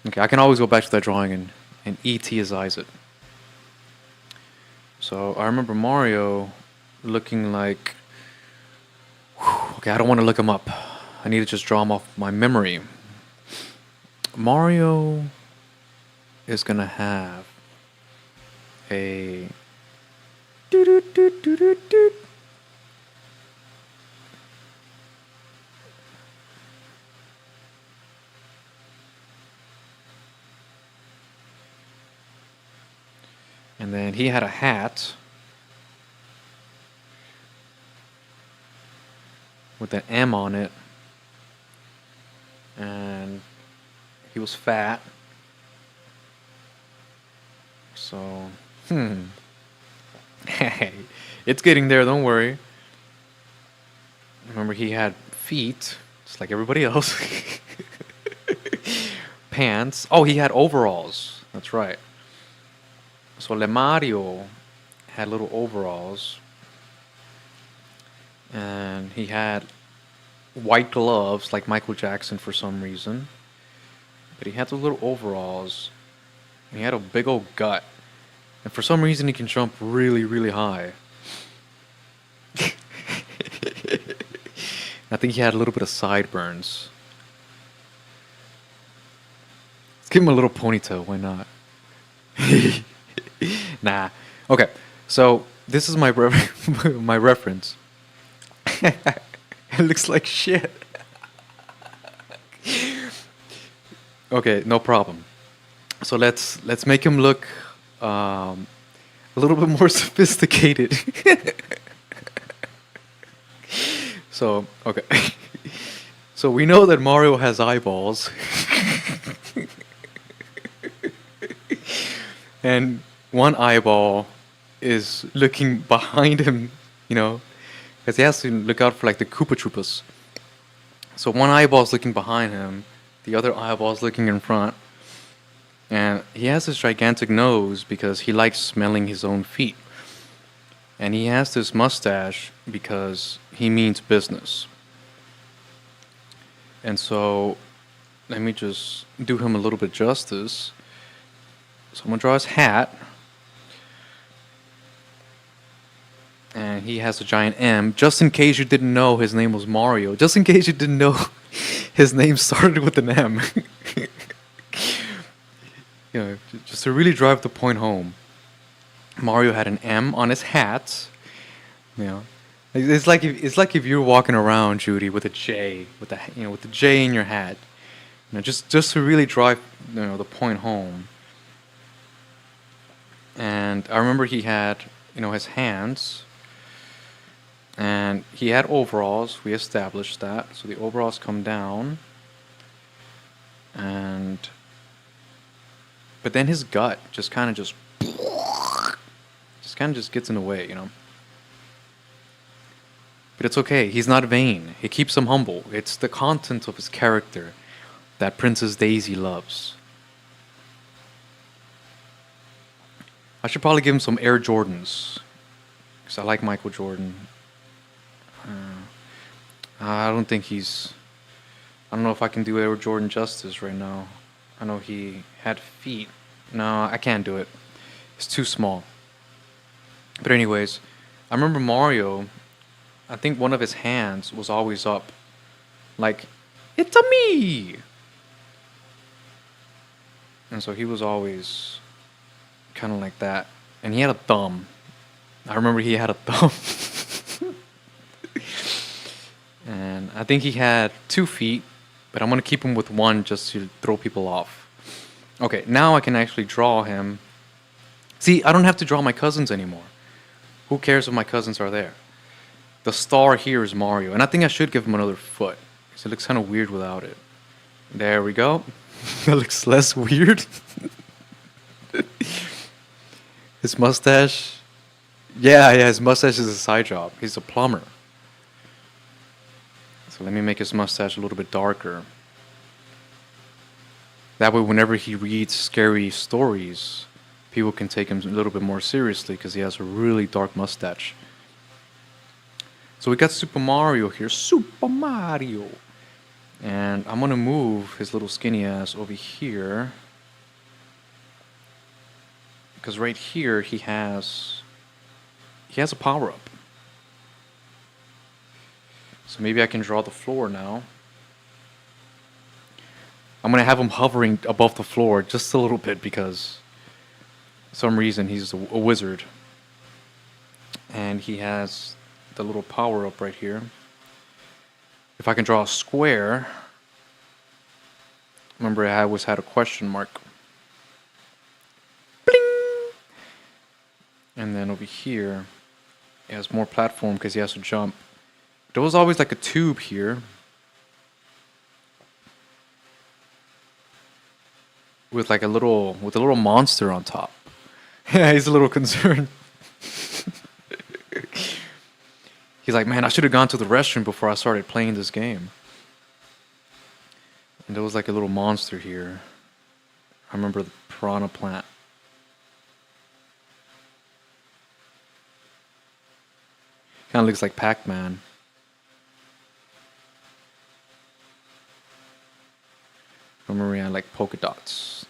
Okay, I can always go back to that drawing and E.T.-isize it. So I remember Mario looking like. Okay, I don't want to look him up. I need to just draw him off my memory. Mario is gonna have a. Doo-doo-doo-doo-doo-doo. And then he had a hat with an M on it. And he was fat. So, Hey, it's getting there, don't worry. Remember, he had feet, just like everybody else. Pants. Oh, he had overalls. That's right. So Le Mario had little overalls, and he had white gloves like Michael Jackson for some reason. But he had those little overalls, and he had a big old gut. And for some reason, he can jump really, really high. I think he had a little bit of sideburns. Let's give him a little ponytail, why not? Nah. Okay, so this is my my reference. It looks like shit. Okay, no problem. So let's make him look a little bit more sophisticated. So okay, so we know that Mario has eyeballs, and one eyeball is looking behind him, because he has to look out for like the Koopa Troopas. So one eyeball is looking behind him, the other eyeball is looking in front, and he has this gigantic nose because he likes smelling his own feet. And he has this mustache because he means business. And so, let me just do him a little bit justice. So I'm gonna draw his hat. And he has a giant M. Just in case you didn't know his name was Mario. Just in case you didn't know his name started with an M. Just to really drive the point home. Mario had an M on his hat. It's like if you're walking around, Judy, with a J, with the J in your hat. Just to really drive the point home. And I remember he had his hands, and he had overalls. We established that. So the overalls come down, but then his gut just kind of just gets in the way, But it's okay. He's not vain. It keeps him humble. It's the content of his character that Princess Daisy loves. I should probably give him some Air Jordans, because I like Michael Jordan. I don't think I don't know if I can do Air Jordan justice right now. I know he had feet. No, I can't do it. It's too small. But anyways, I remember Mario, I think one of his hands was always up. Like, it's a me! And so he was always kind of like that. And he had a thumb. I remember he had a thumb. And I think he had 2 feet, but I'm going to keep him with 1 just to throw people off. Okay, now I can actually draw him. See, I don't have to draw my cousins anymore. Who cares if my cousins are there? The star here is Mario. And I think I should give him another foot, because it looks kind of weird without it. There we go. That looks less weird. His mustache. Yeah, his mustache is a side job. He's a plumber. So let me make his mustache a little bit darker. That way, whenever he reads scary stories, people can take him a little bit more seriously because he has a really dark mustache. So we got Super Mario here. Super Mario! And I'm gonna move his little skinny ass over here. Because right here he has a power up. So maybe I can draw the floor now. I'm gonna have him hovering above the floor just a little bit because for some reason he's a wizard. And he has the little power up right here. If I can draw a square, remember I always had a question mark. Bling! And then over here, it has more platform because he has to jump. There was always like a tube here with like a little monster on top. Yeah, he's a little concerned. He's like, man, I should have gone to the restroom before I started playing this game. And there was like a little monster here. I remember the piranha plant. Kind of looks like Pac-Man. Remember, I like polka dots.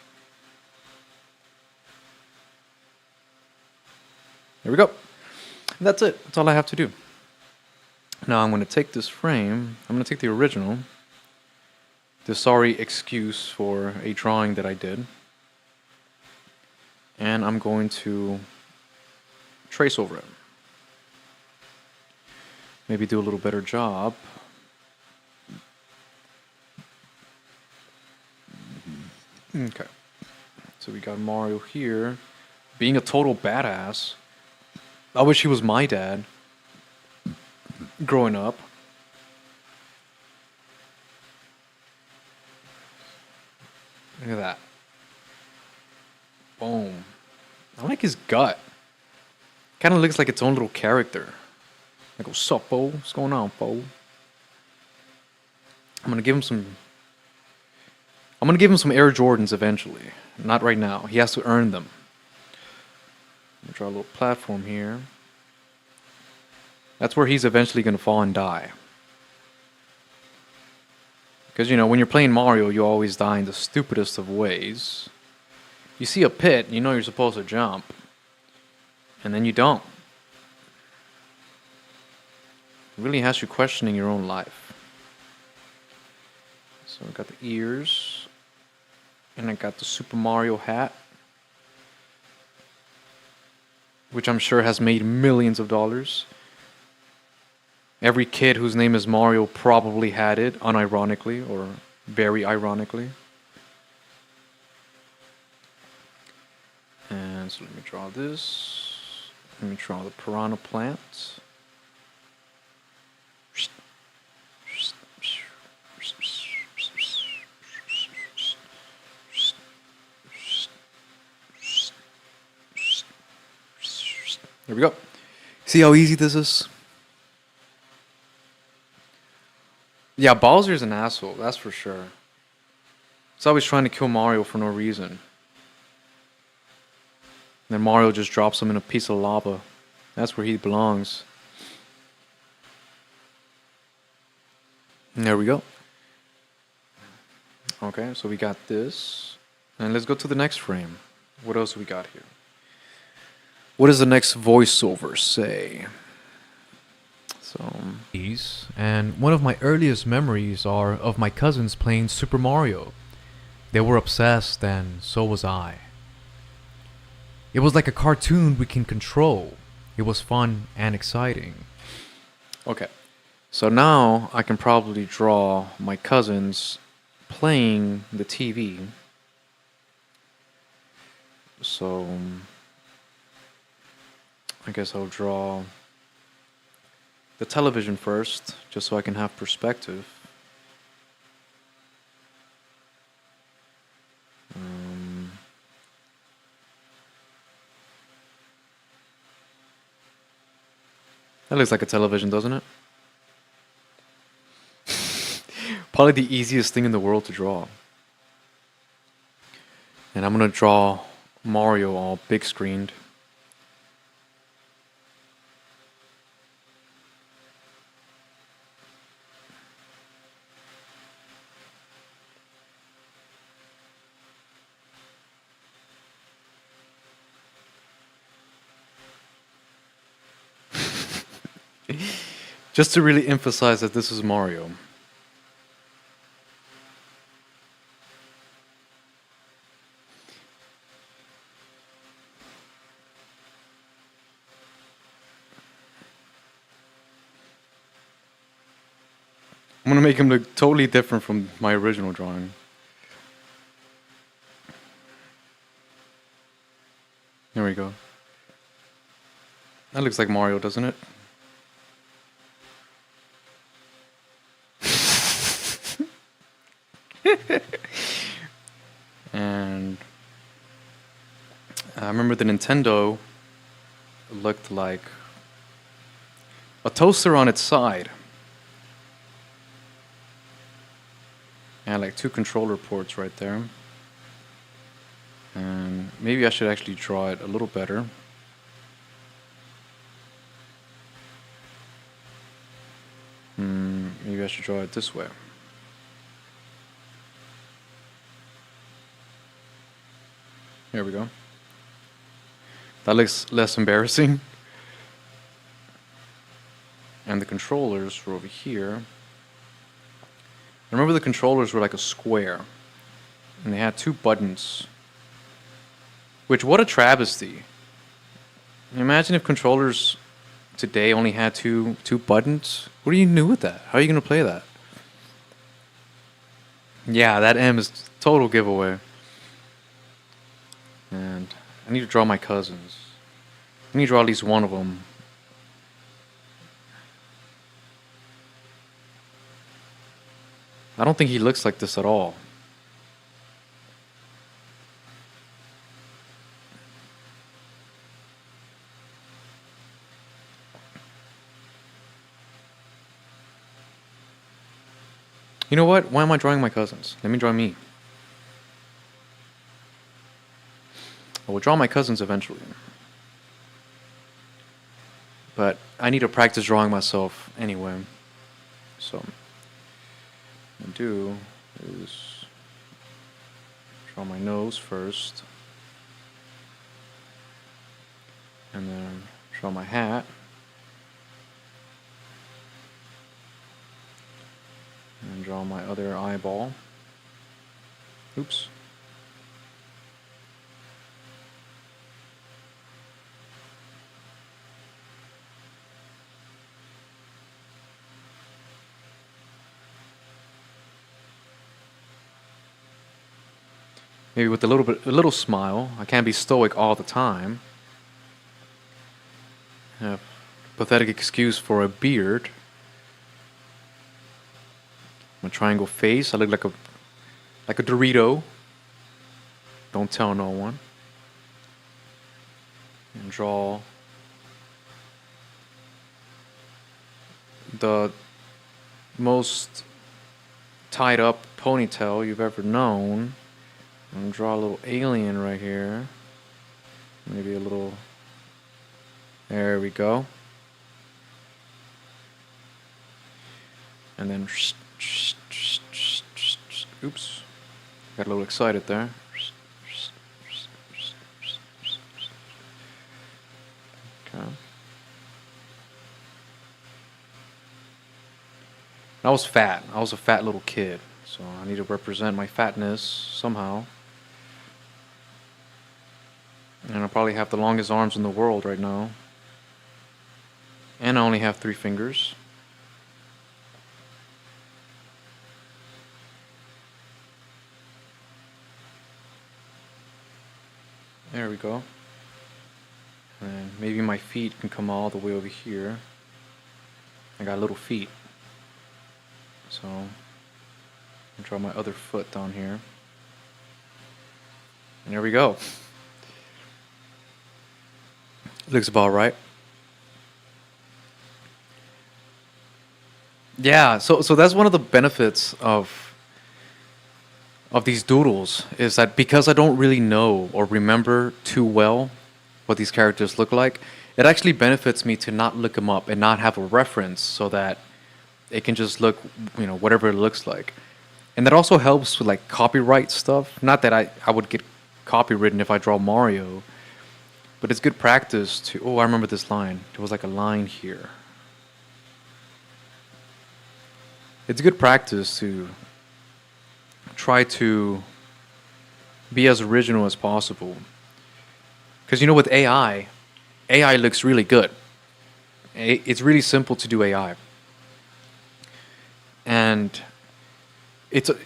There we go. And that's it. That's all I have to do. Now I'm going to take this frame. I'm going to take the original. The sorry excuse for a drawing that I did. And I'm going to trace over it. Maybe do a little better job. Okay. So we got Mario here. Being a total badass. I wish he was my dad. Growing up. Look at that. Boom. I like his gut. Kind of looks like its own little character. Like, what's up, Bo? What's going on, Bo? I'm gonna give him some Air Jordans eventually. Not right now. He has to earn them. I'm gonna draw a little platform here. That's where he's eventually gonna fall and die. Because, you know, when you're playing Mario, you always die in the stupidest of ways. You see a pit, you know you're supposed to jump. And then you don't. It really has you questioning your own life. So I got the ears. And I got the Super Mario hat. Which I'm sure has made millions of dollars. Every kid whose name is Mario probably had it, unironically or very ironically. And so let me draw this. Let me draw the piranha plant. There we go. See how easy this is? Yeah, Bowser's an asshole, that's for sure. He's always trying to kill Mario for no reason. Then Mario just drops him in a piece of lava. That's where he belongs. And there we go. Okay, so we got this. And let's go to the next frame. What else do we got here? What does the next voiceover say? And one of my earliest memories are of my cousins playing Super Mario. They were obsessed, and so was I. It was like a cartoon we can control. It was fun and exciting. Okay, so now I can probably draw my cousins playing the TV. So I guess I'll draw the television first, just so I can have perspective. That looks like a television, doesn't it? Probably the easiest thing in the world to draw. And I'm gonna draw Mario all big screened. Just to really emphasize that this is Mario. I'm gonna make him look totally different from my original drawing. There we go. That looks like Mario, doesn't it? And I remember the Nintendo looked like a toaster on its side. And like two controller ports right there. And maybe I should actually draw it a little better. Maybe I should draw it this way. There we go. That looks less embarrassing. And the controllers were over here. I remember the controllers were like a square. And they had two buttons. Which, what a travesty. Imagine if controllers today only had two buttons. What do you do with that? How are you going to play that? Yeah, that M is total giveaway. And I need to draw my cousins. I need to draw at least one of them. I don't think he looks like this at all. You know what? Why am I drawing my cousins? Let me draw me. I will draw my cousins eventually. But I need to practice drawing myself anyway. So, what I do is draw my nose first. And then draw my hat. And draw my other eyeball. Oops. Maybe with a little smile. I can't be stoic all the time. Have pathetic excuse for a beard. My triangle face. I look like a Dorito. Don't tell no one. And draw the most tied up ponytail you've ever known. And draw a little alien right here. Maybe a little. There we go. And then. Oops. Got a little excited there. Okay. I was fat. I was a fat little kid. So I need to represent my fatness somehow. And I probably have the longest arms in the world right now. And I only have 3 fingers. There we go. And maybe my feet can come all the way over here. I got little feet. So I'll draw my other foot down here. And there we go. Looks about right. Yeah, so that's one of the benefits of of these doodles is that because I don't really know or remember too well what these characters look like, it actually benefits me to not look them up and not have a reference so that it can just look, whatever it looks like. And that also helps with like copyright stuff. Not that I would get copywritten if I draw Mario, but it's good practice to. Oh, I remember this line. There was like a line here. It's good practice to try to be as original as possible. Because with AI looks really good. It's really simple to do AI. And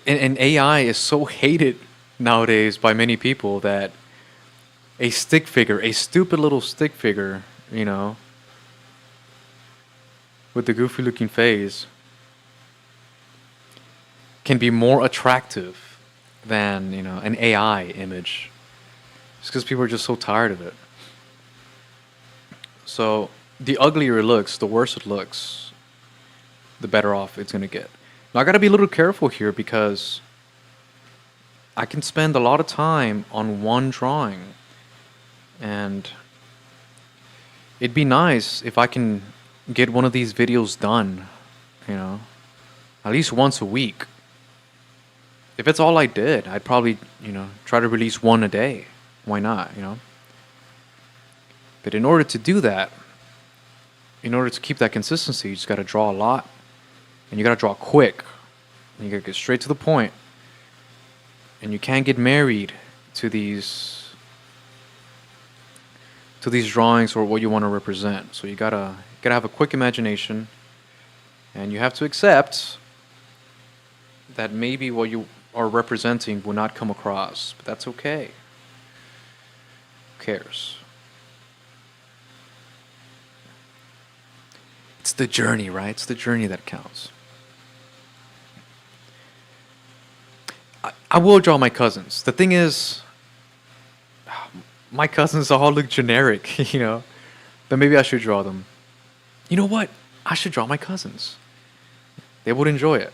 and AI is so hated nowadays by many people that a stick figure, a stupid little stick figure, with the goofy looking face, can be more attractive than, an AI image. Just because people are just so tired of it. So the uglier it looks, the worse it looks, the better off it's going to get. Now I got to be a little careful here because I can spend a lot of time on one drawing. And it'd be nice if I can get one of these videos done, at least once a week. If it's all I did, I'd probably, try to release one a day. Why not? But in order to do that, in order to keep that consistency, you just got to draw a lot. And you got to draw quick. And you got to get straight to the point. And you can't get married to these drawings or what you want to represent. So you gotta have a quick imagination, and you have to accept that maybe what you are representing will not come across, but that's okay. Who cares? It's the journey, right? It's the journey that counts. I will draw my cousins. The thing is, my cousins all look generic, Then maybe I should draw them. You know what? I should draw my cousins. They would enjoy it.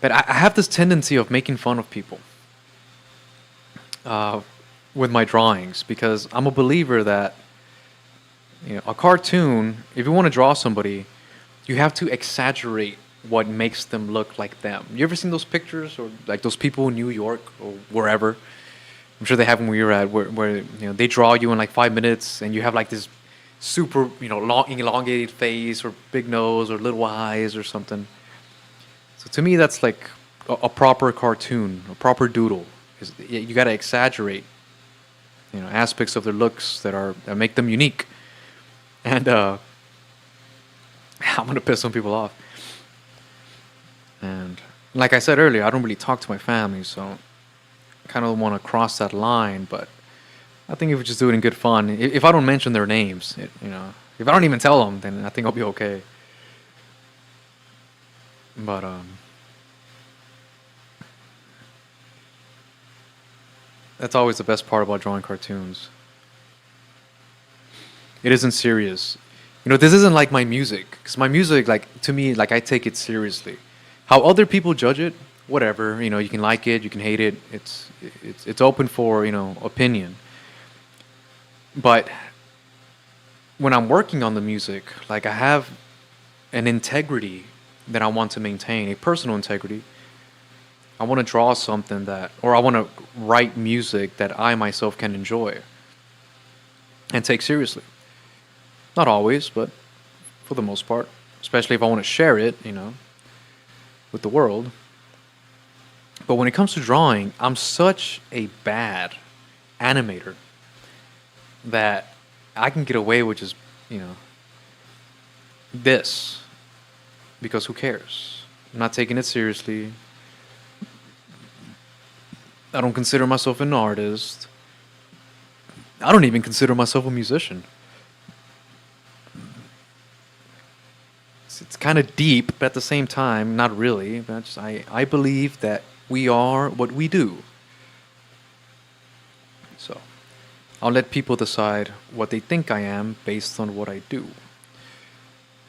But I have this tendency of making fun of people with my drawings because I'm a believer that a cartoon, if you want to draw somebody, you have to exaggerate what makes them look like them. You ever seen those pictures or like those people in New York or wherever? I'm sure they have them where you're at, where they draw you in like 5 minutes, and you have like this super long elongated face or big nose or little eyes or something. So to me, that's like a proper cartoon, a proper doodle. You got to exaggerate, aspects of their looks that make them unique. And I'm gonna piss some people off. And like I said earlier, I don't really talk to my family, so kind of want to cross that line, but I think if we just do it in good fun, if I don't mention their names, if I don't even tell them, then I think I'll be okay. But that's always the best part about drawing cartoons. It isn't serious. This isn't like my music, because my music, like to me, like I take it seriously. How other people judge it, whatever, you can like it, you can hate it. It's open for, opinion. But when I'm working on the music, like I have an integrity that I want to maintain, a personal integrity. I want to draw something or I want to write music that I myself can enjoy and take seriously. Not always, but for the most part, especially if I want to share it, with the world. But when it comes to drawing, I'm such a bad animator that I can get away with just, this. Because who cares? I'm not taking it seriously. I don't consider myself an artist. I don't even consider myself a musician. It's kind of deep, but at the same time, not really. But I believe that we are what we do. So I'll let people decide what they think I am based on what I do.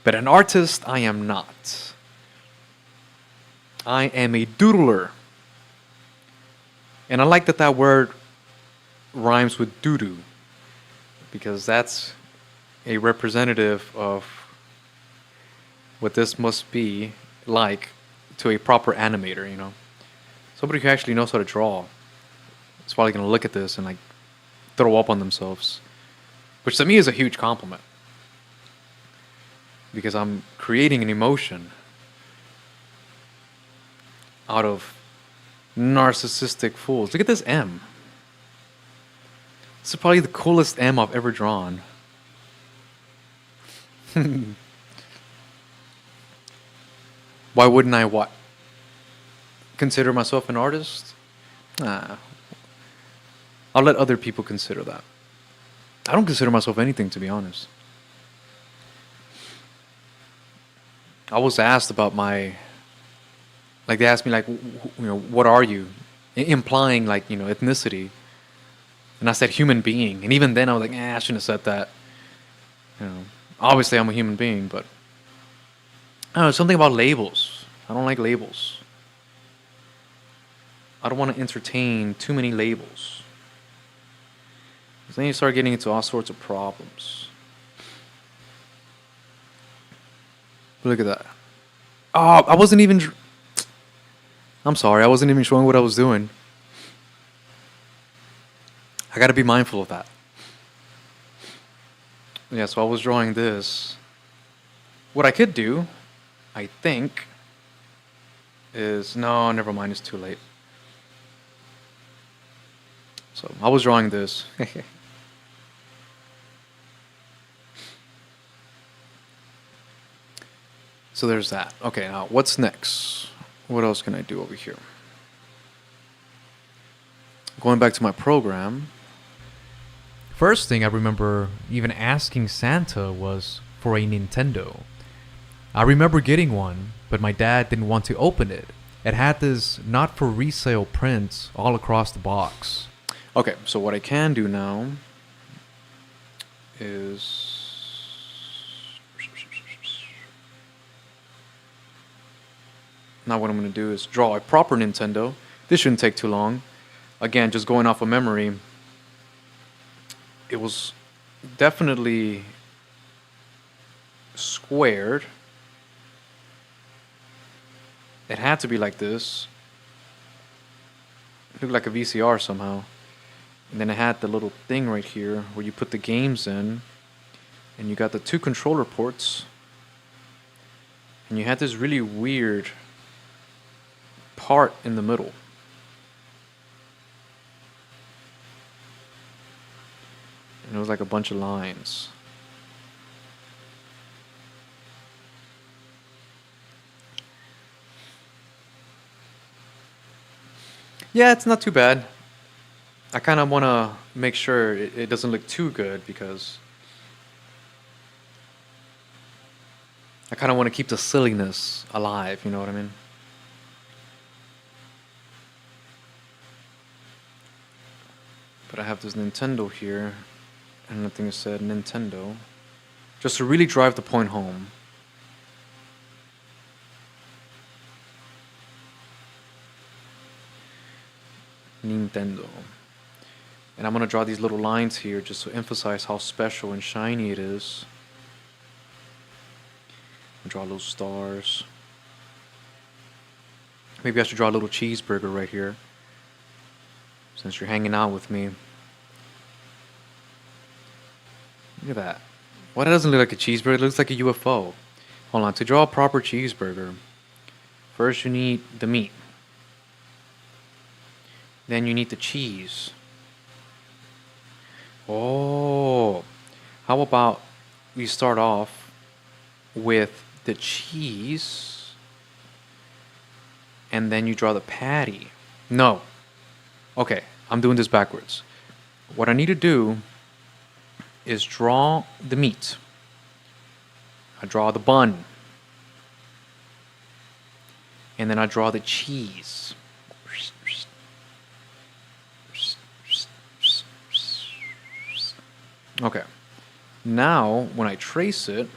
But an artist, I am not. I am a doodler. And I like that that word rhymes with doo doo because that's a representative of what this must be like to a proper animator, you know? Somebody who actually knows how to draw is probably going to look at this and like throw up on themselves, which to me is a huge compliment because I'm creating an emotion out of narcissistic fools. Look at this M. This is probably the coolest M I've ever drawn. Why wouldn't I what? Consider myself an artist? Nah. I'll let other people consider that. I don't consider myself anything, to be honest. I was asked about my, like they asked me like, what are you? Implying like, ethnicity. And I said human being. And even then I was like, I shouldn't have said that. Obviously I'm a human being, but I don't know, something about labels. I don't like labels. I don't want to entertain too many labels. Because then you start getting into all sorts of problems. But look at that. Oh, I wasn't even... I'm sorry, I wasn't even showing what I was doing. I gotta be mindful of that. Yeah, so I was drawing this. What I could do, I think, is... No, never mind, it's too late. So, I was drawing this. So there's that. Okay, now what's next? What else can I do over here? Going back to my program. First thing I remember even asking Santa was for a Nintendo. I remember getting one, but my dad didn't want to open it. It had this not for resale print all across the box. Okay, so what I can do now is... Now what I'm going to do is draw a proper Nintendo. This shouldn't take too long. Again, just going off of memory, it was definitely squared. It had to be like this. It looked like a VCR somehow. And then it had the little thing right here where you put the games in. And you got the two controller ports. And you had this really weird part in the middle. And it was like a bunch of lines. Yeah, it's not too bad. I kind of want to make sure it doesn't look too good because I kind of want to keep the silliness alive, you know what I mean? But I have this Nintendo here, and nothing is said Nintendo, just to really drive the point home. Nintendo. And I'm going to draw these little lines here just to emphasize how special and shiny it is. Draw little stars. Maybe I should draw a little cheeseburger right here, since you're hanging out with me. Look at that. Why doesn't it look like a cheeseburger? It looks like a UFO. Hold on. To draw a proper cheeseburger, first you need the meat. Then you need the cheese. Oh, how about we start off with the cheese and then you draw the patty? No. Okay, I'm doing this backwards. What I need to do is draw the meat. I draw the bun. And then I draw the cheese. Okay. Now, when I trace it,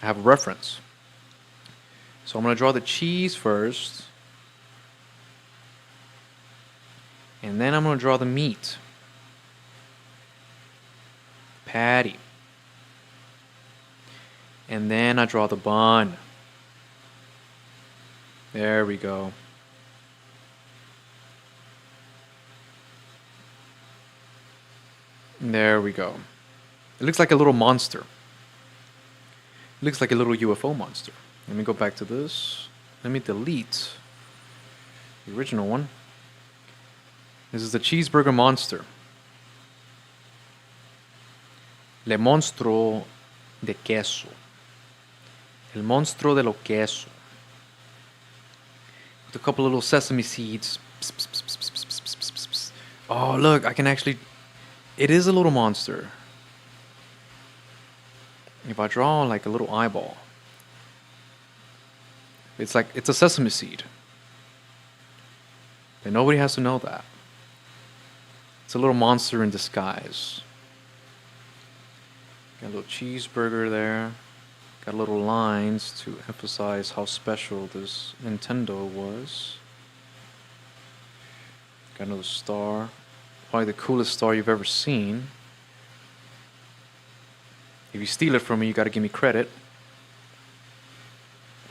I have a reference. So I'm going to draw the cheese first. And then I'm going to draw the meat. Patty. And then I draw the bun. There we go. There we go. It looks like a little monster. It looks like a little UFO monster. Let me go back to this. Let me delete the original one. This is the cheeseburger monster. Le monstruo de queso. El monstruo de lo queso. With a couple little sesame seeds. Pss, pss, pss, pss, pss, pss, pss, pss, pss. Oh, look, I can actually... It is a little monster. If I draw like a little eyeball, it's a sesame seed. And nobody has to know that. It's a little monster in disguise. Got a little cheeseburger there. Got little lines to emphasize how special this Nintendo was. Got another star. Probably the coolest star you've ever seen. If you steal it from me, you gotta give me credit.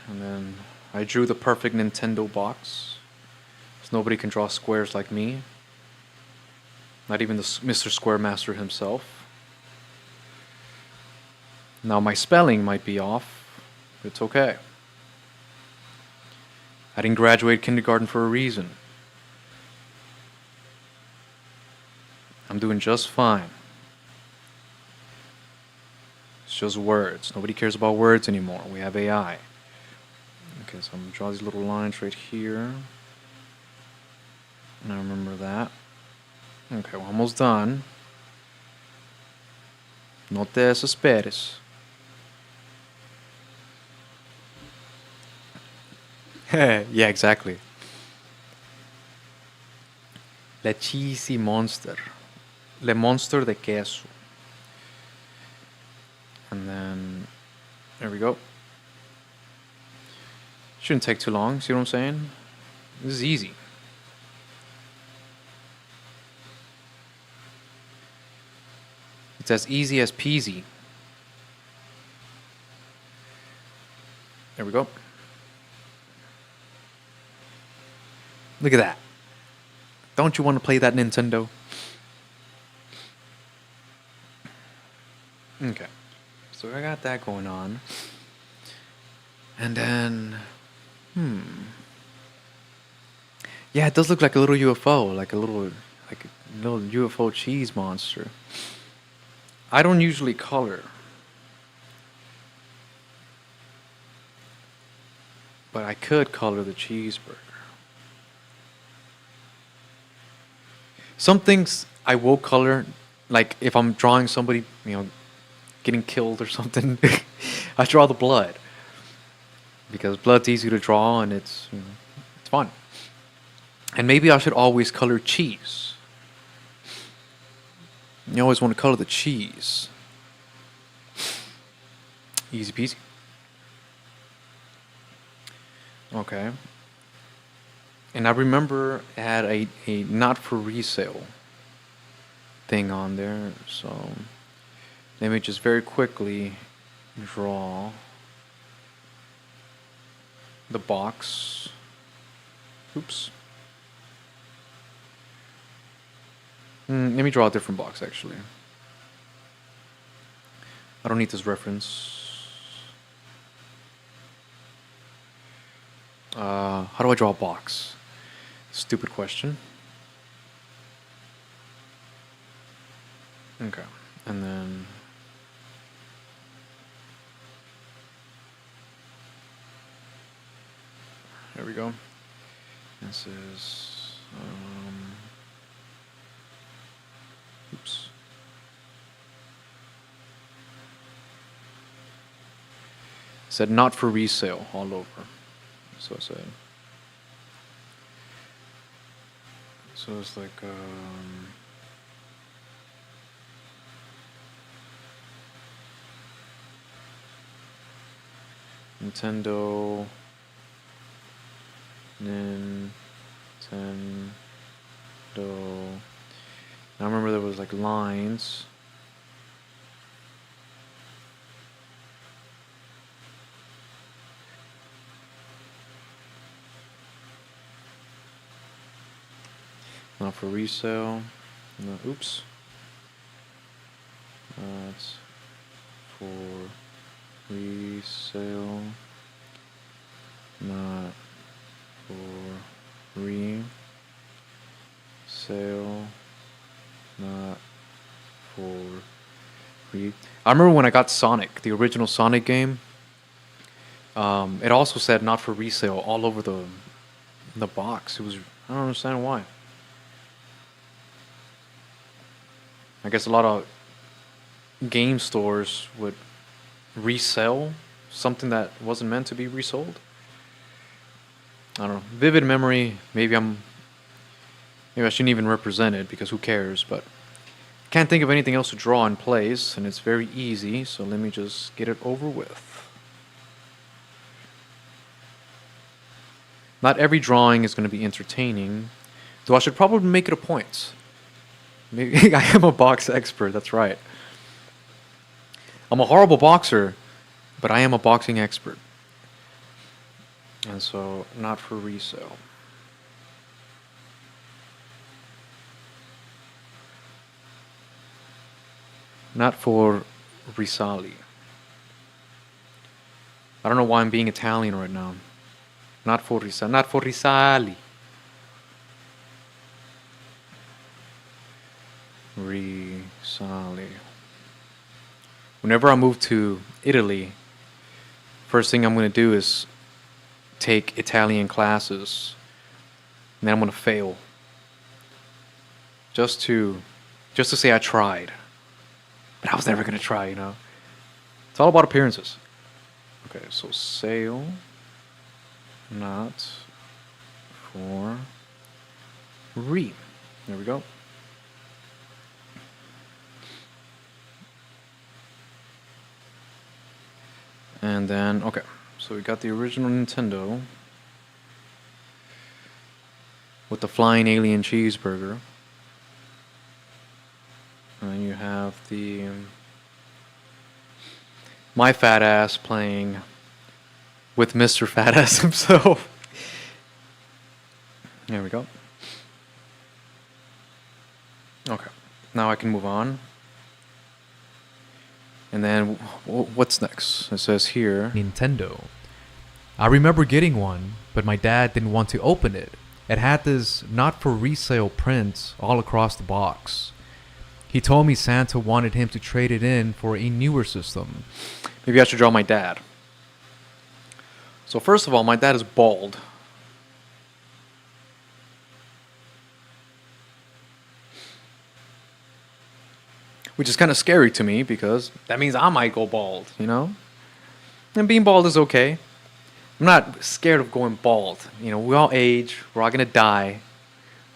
And then I drew the perfect Nintendo box. So nobody can draw squares like me. Not even the Mr. Square Master himself. Now my spelling might be off. But it's okay. I didn't graduate kindergarten for a reason. I'm doing just fine. It's just words. Nobody cares about words anymore. We have AI. Okay, so I'm going to draw these little lines right here. And I remember that. Okay, we're almost done. No te desesperes. Yeah, exactly. La cheesy monster. Le monster de queso. And then, there we go. Shouldn't take too long, see what I'm saying? This is easy. It's as easy as peasy. There we go. Look at that. Don't you want to play that Nintendo? Okay. So I got that going on. And then... Yeah, it does look like a little UFO. Like a little UFO cheese monster. I don't usually color. But I could color the cheeseburger. Some things I will color, like if I'm drawing somebody, getting killed or something, I draw the blood. Because blood's easy to draw and it's fun. And maybe I should always color cheese. You always want to color the cheese. Easy peasy. Okay. And I remember it had a not for resale thing on there. So let me just very quickly draw the box. Oops. Let me draw a different box actually. I don't need this reference. How do I draw a box? Stupid question. Okay, and then there we go. This is oops. It said not for resale all over. So I said. So it's like Nintendo Nintendo. I remember there was like lines. Not for resale. No, oops. That's for resale. Not for resale. Not for re. I remember when I got Sonic, the original Sonic game. It also said not for resale all over the box. It was, I don't understand why. I guess a lot of game stores would resell something that wasn't meant to be resold. I don't know. Vivid memory. Maybe I shouldn't even represent it because who cares? But can't think of anything else to draw in place, and it's very easy. So let me just get it over with. Not every drawing is going to be entertaining, though I should probably make it a point. Maybe I am a box expert. That's right. I'm a horrible boxer, but I am a boxing expert. And so, not for resale. Not for risali. I don't know why I'm being Italian right now. Not for risali. Not for risali. Risali. Whenever I move to Italy, first thing I'm going to do is take Italian classes, and then I'm going to fail. Just to say I tried. But I was never going to try, you know. It's all about appearances. Okay, so sale, not for re. There we go. And then, okay, so we got the original Nintendo with the flying alien cheeseburger. And you have the my fat ass playing with Mr. Fat Ass himself. There we go. Okay, now I can move on. And then, what's next? It says here Nintendo. I remember getting one, but my dad didn't want to open it. It had this not for resale print all across the box. He told me Santa wanted him to trade it in for a newer system. Maybe I should draw my dad. So first of all, my dad is bald. Which is kind of scary to me because that means I might go bald, you know? And being bald is okay. I'm not scared of going bald. You know, we all age, we're all gonna die.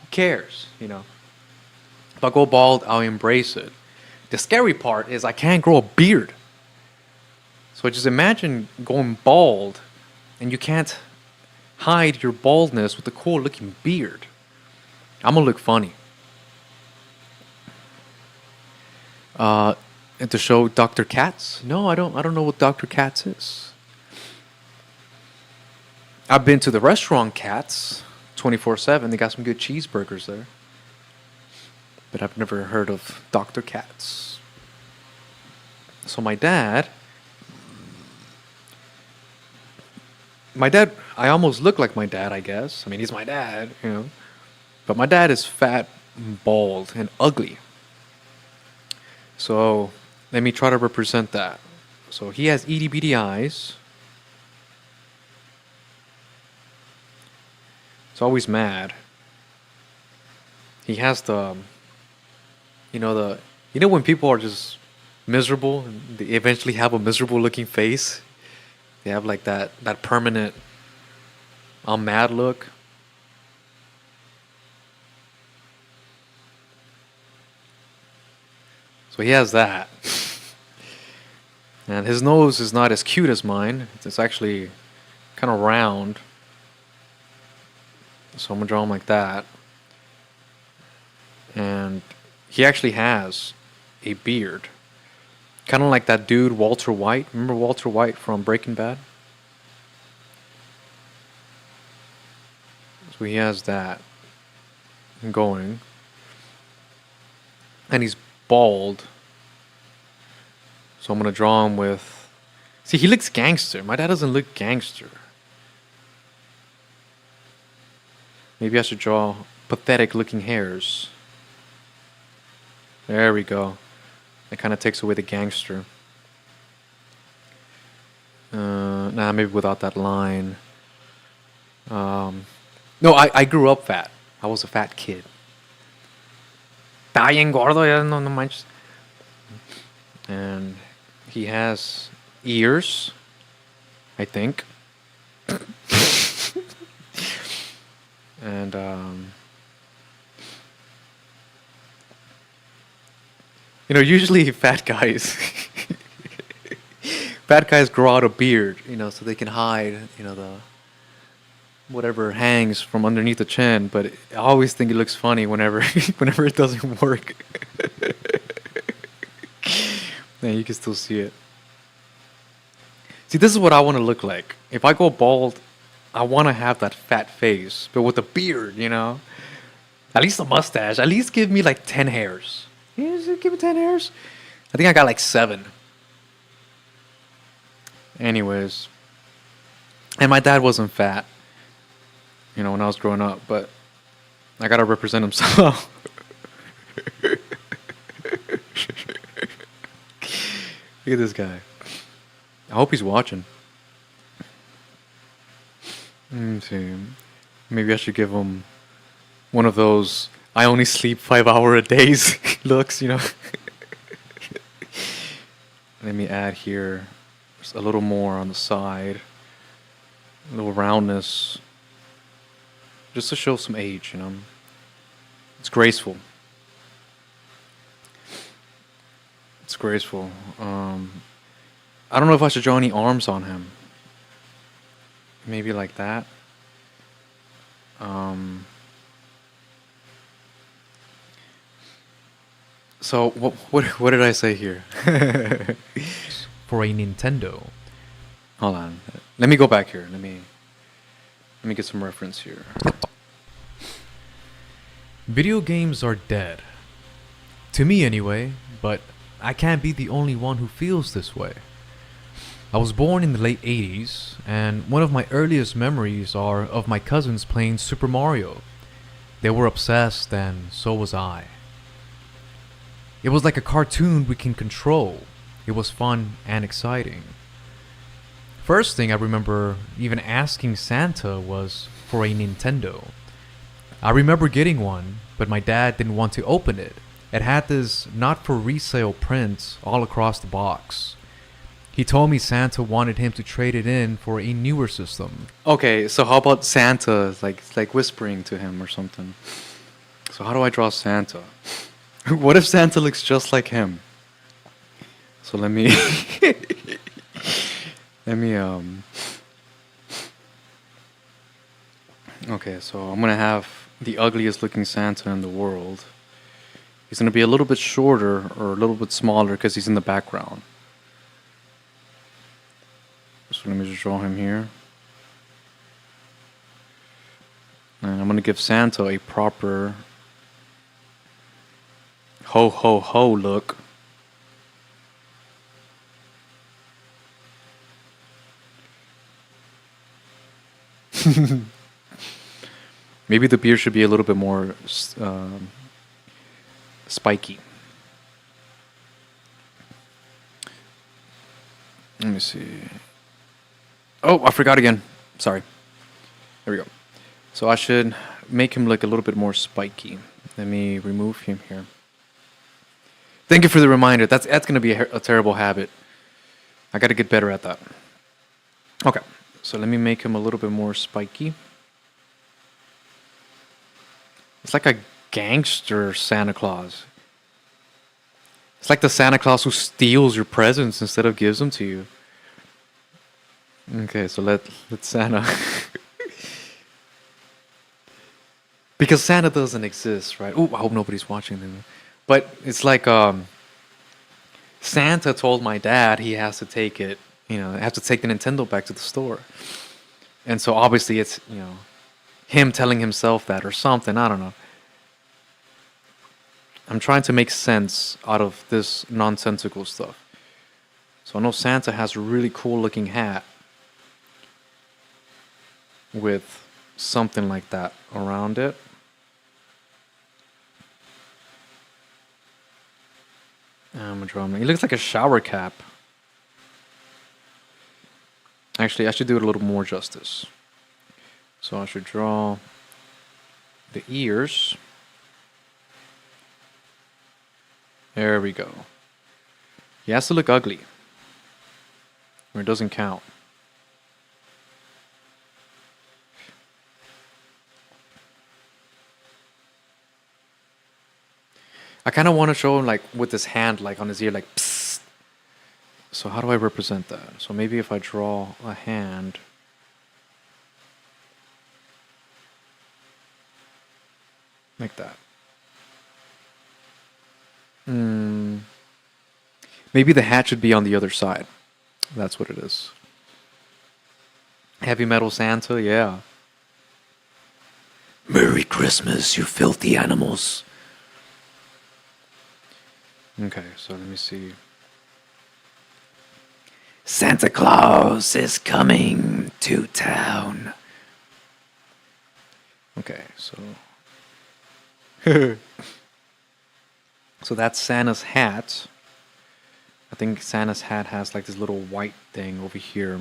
Who cares, you know? If I go bald, I'll embrace it. The scary part is I can't grow a beard. So just imagine going bald and you can't hide your baldness with a cool looking beard. I'm gonna look funny. And to show Dr. Katz? No, I don't know what Dr. Katz is. I've been to the restaurant Katz 24/7. They got some good cheeseburgers there. But I've never heard of Dr. Katz. So my dad, I almost look like my dad, I guess. I mean, he's my dad, you know. But my dad is fat, bald, and ugly. So let me try to represent that. So he has itty bitty eyes. He's always mad. He has you know when people are just miserable and they eventually have a miserable looking face? They have like that permanent I'm mad look. So he has that. And his nose is not as cute as mine. It's actually kind of round. So I'm going to draw him like that. and he actually has a beard, kind of like that dude Walter White. Remember Walter White from Breaking Bad? So he has that going, and he's bald. So I'm gonna draw him with. See, he looks gangster. My dad doesn't look gangster. Maybe I should draw pathetic looking hairs. There we go. That kind of takes away the gangster. Nah, maybe without that line. No, I grew up fat. I was a fat kid. Está bien gordo, ya no manches. And he has ears, I think. And usually fat guys grow out a beard, so they can hide, the whatever hangs from underneath the chin. But I always think it looks funny whenever whenever it doesn't work. Yeah, you can still see it. See, this is what I want to look like. If I go bald, I want to have that fat face, but with a beard, At least a mustache. At least give me like 10 hairs. Yeah, give me 10 hairs. I think I got like 7. Anyways. And my dad wasn't fat, when I was growing up, but I gotta represent him somehow. Look at this guy. I hope he's watching. Let me see. Maybe I should give him one of those I only sleep 5 hours a days looks, Let me add here just a little more on the side. A little roundness. Just to show some age, It's graceful. It's graceful. I don't know if I should draw any arms on him. Maybe like that. So what did I say here? For a Nintendo. Hold on. Let me go back here. Let me get some reference here. Video games are dead. To me anyway, but I can't be the only one who feels this way. I was born in the late 80s, and one of my earliest memories are of my cousins playing Super Mario. They were obsessed, and so was I. It was like a cartoon we can control. It was fun and exciting. First thing I remember even asking Santa was for a Nintendo. I remember getting one, but my dad didn't want to open it. It had this not for resale print all across the box. He told me Santa wanted him to trade it in for a newer system. Okay, so how about Santa, like whispering to him or something? So how do I draw Santa? What if Santa looks just like him? So let me Okay, so I'm gonna have the ugliest looking Santa in the world. He's gonna be a little bit shorter or a little bit smaller because he's in the background. So let me just draw him here. And I'm gonna give Santa a proper ho ho ho look. Maybe the beard should be a little bit more spiky. Let me see. Oh, I forgot again. Sorry. There we go. So I should make him look a little bit more spiky. Let me remove him here. Thank you for the reminder. That's going to be a terrible habit. I got to get better at that. Okay. So let me make him a little bit more spiky. It's like a gangster Santa Claus. It's like the Santa Claus who steals your presents instead of gives them to you. Okay, so let Santa because Santa doesn't exist, right? Oh, I hope nobody's watching them. But it's like Santa told my dad he has to take it, have to take the Nintendo back to the store. And so obviously it's, him telling himself that or something. I don't know. I'm trying to make sense out of this nonsensical stuff. So I know Santa has a really cool looking hat with something like that around it. I'm gonna draw him. It looks like a shower cap. Actually, I should do it a little more justice. So I should draw the ears. There we go. He has to look ugly, or it doesn't count. I kind of want to show him like with his hand like on his ear, like psst. So how do I represent that? So maybe if I draw a hand. Like that. Maybe the hat should be on the other side. That's what it is. Heavy metal Santa, yeah. Merry Christmas, you filthy animals. Okay, so let me see. Santa Claus is coming to town. Okay, so. So that's Santa's hat. I think Santa's hat has like this little white thing over here.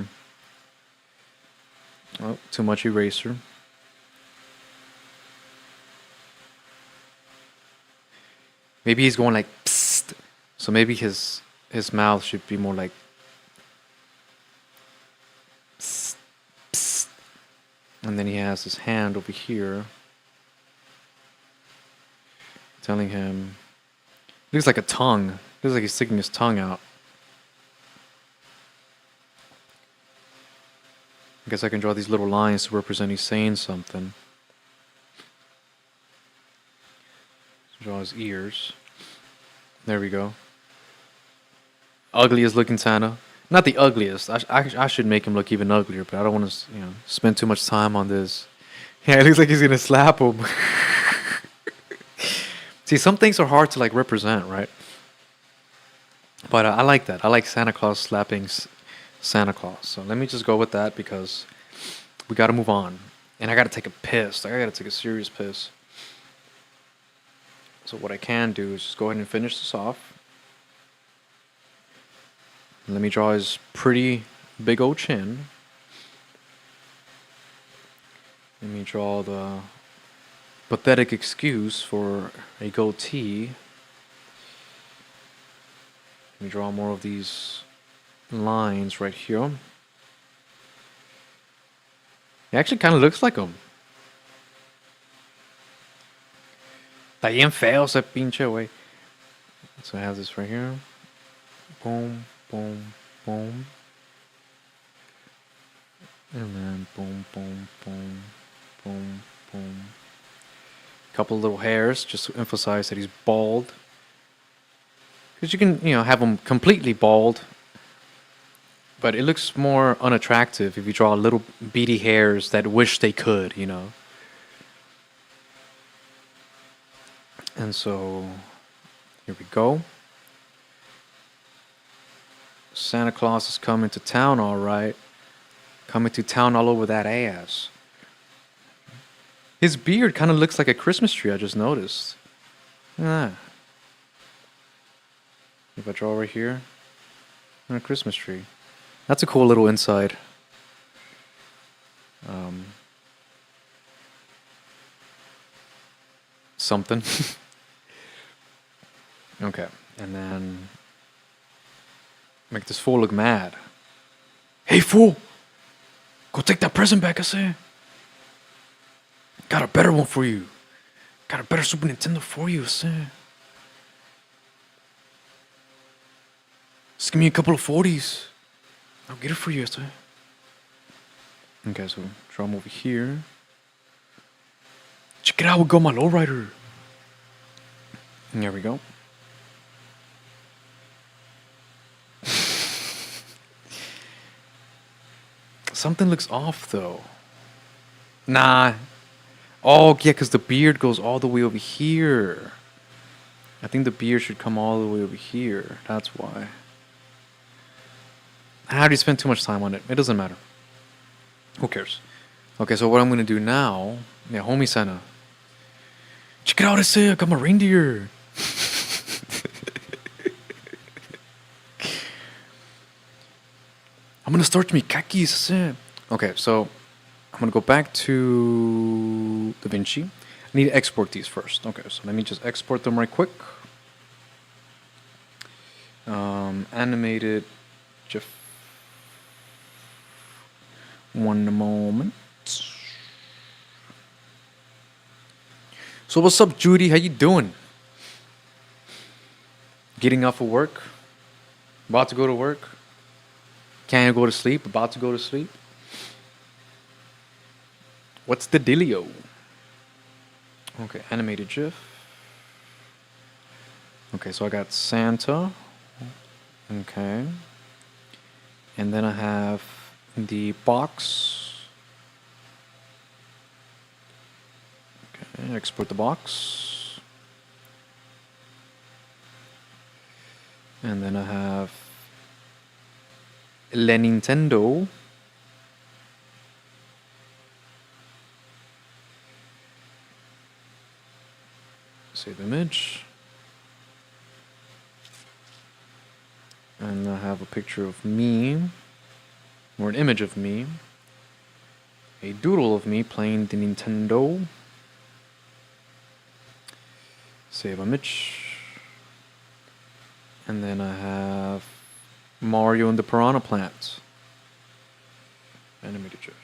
Oh, too much eraser. Maybe he's going like psst. So maybe his mouth should be more like psst, psst. And then he has his hand over here telling him. Looks like a tongue. Looks like he's sticking his tongue out. I guess I can draw these little lines to represent he's saying something. Draw his ears. There we go. Ugliest looking Santa. Not the ugliest. I should make him look even uglier, but I don't want to, spend too much time on this. Yeah, it looks like he's gonna slap him. See, some things are hard to like represent, right? But I like that. I like Santa Claus slapping Santa Claus. So let me just go with that because we got to move on. And I got to take a piss. Like, I got to take a serious piss. So what I can do is just go ahead and finish this off. Let me draw his pretty big old chin. Let me draw the pathetic excuse for a goatee. Let me draw more of these lines right here. It actually kind of looks like him. Está bien feo ese pinche güey. So I have this right here. Boom, boom, boom. And then boom, boom, boom, boom, boom. Couple little hairs just to emphasize that he's bald. Because you can, have him completely bald. But it looks more unattractive if you draw little beady hairs that wish they could, And so, here we go. Santa Claus is coming to town, all right. Coming to town all over that ass. His beard kind of looks like a Christmas tree, I just noticed. Ah. If I draw right here, a Christmas tree. That's a cool little insight. Something. Okay, and then make this fool look mad. Hey, fool! Go take that present back, I say. Got a better one for you. Got a better Super Nintendo for you, I say. Just give me a couple of 40s. I'll get it for you, I say. Okay, so draw him over here. Check it out, we got my lowrider. There we go. Something looks off though. Nah. Oh, yeah, because the beard goes all the way over here. I think the beard should come all the way over here. That's why. I already spent too much time on it. It doesn't matter. Who cares? Okay, so what I'm going to do now... Yeah, homie Santa. Check it out, I say. I got my reindeer. I'm going to start my khakis, I say. Okay, so... I'm going to go back to DaVinci. I need to export these first. Okay, so let me just export them right quick. Animated GIF. One moment. So what's up, Judy? How you doing? Getting off of work? About to go to work? Can't go to sleep? About to go to sleep? What's the dealio? Okay, animated GIF. Okay, so I got Santa. Okay. And then I have the box. Okay, export the box. And then I have Le Nintendo. Save image. And I have a picture of me, or an image of me, a doodle of me playing the Nintendo. Save image. And then I have Mario and the Piranha Plant. Animated GIF.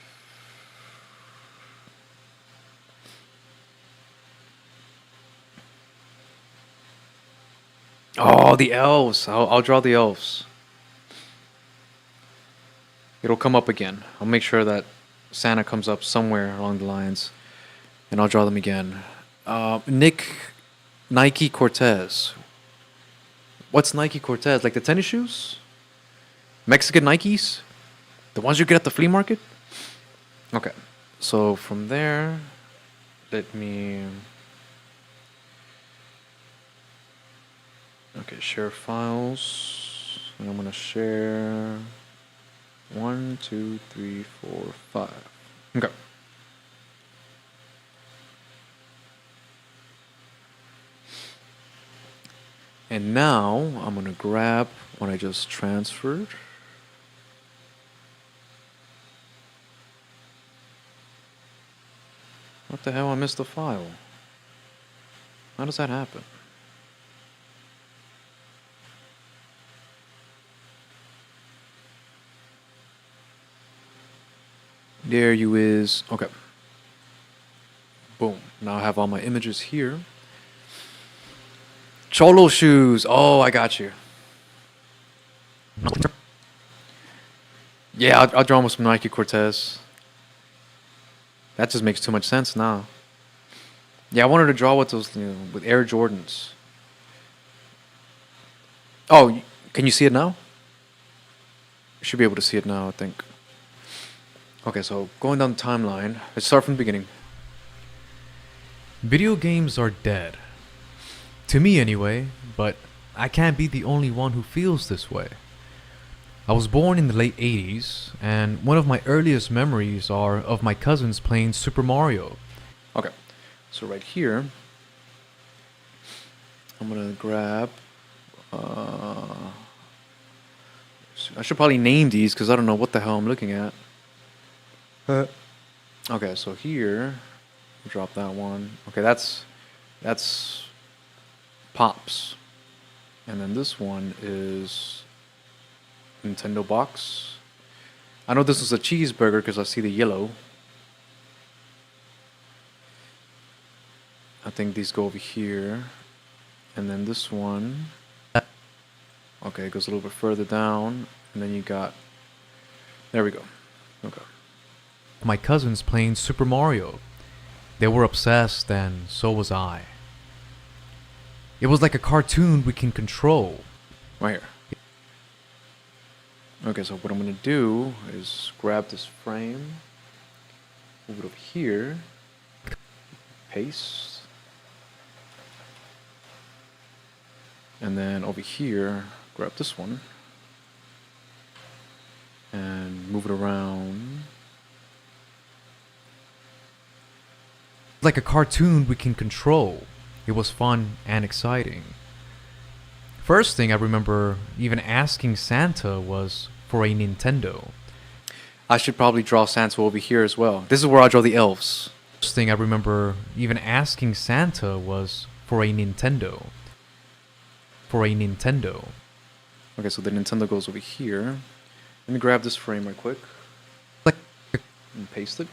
Oh, the elves. I'll draw the elves. It'll come up again. I'll make sure that Santa comes up somewhere along the lines, and I'll draw them again. Nike Cortez. What's Nike Cortez? Like the tennis shoes? Mexican Nikes? The ones you get at the flea market? Okay. So from there, let me... Okay, share files. And I'm going to share 1, 2, 3, 4, 5. Okay. And now I'm going to grab what I just transferred. What the hell? I missed the file. How does that happen? There you is. Okay. Boom. Now I have all my images here. Cholo shoes. Oh, I got you. Yeah, I'll draw 'em with some Nike Cortez. That just makes too much sense now. Yeah, I wanted to draw with those, with Air Jordans. Oh, can you see it now? You should be able to see it now, I think. Okay, so going down the timeline, let's start from the beginning. Video games are dead. To me anyway, but I can't be the only one who feels this way. I was born in the late 80s, and one of my earliest memories are of my cousins playing Super Mario. Okay, so right here, I'm gonna grab... I should probably name these because I don't know what the hell I'm looking at. Okay, so here, drop that one. Okay, that's Pops. And then this one is Nintendo box. I know this is a cheeseburger because I see the yellow. I think these go over here. And then this one. Okay, it goes a little bit further down. And then you got... There we go. Okay. My cousins playing Super Mario. They were obsessed, and so was I. It was like a cartoon we can control. Right here. Okay, so what I'm gonna do is grab this frame, move it over here, paste, and then over here, grab this one, and move it around. Like a cartoon we can control. It was fun and exciting. First thing I remember even asking Santa was for a Nintendo. I should probably draw Santa over here as well. This is where I draw the elves. First thing I remember even asking Santa was for a Nintendo. For a Nintendo. Okay, so the Nintendo goes over here. Let me grab this frame right quick and paste it.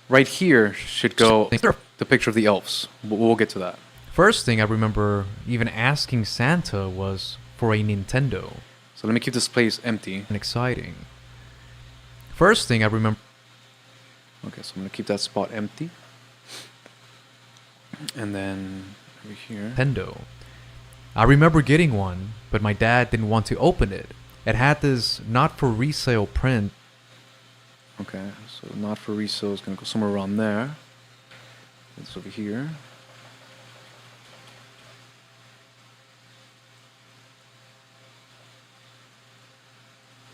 Right here should go the picture of the elves. We'll get to that. First thing I remember even asking Santa was for a Nintendo. So let me keep this place empty. And exciting. First thing I remember. Okay, so I'm gonna keep that spot empty. And then over here. Nintendo. I remember getting one, but my dad didn't want to open it. It had this not for resale print. Okay, so not for resale is gonna go somewhere around there. It's over here.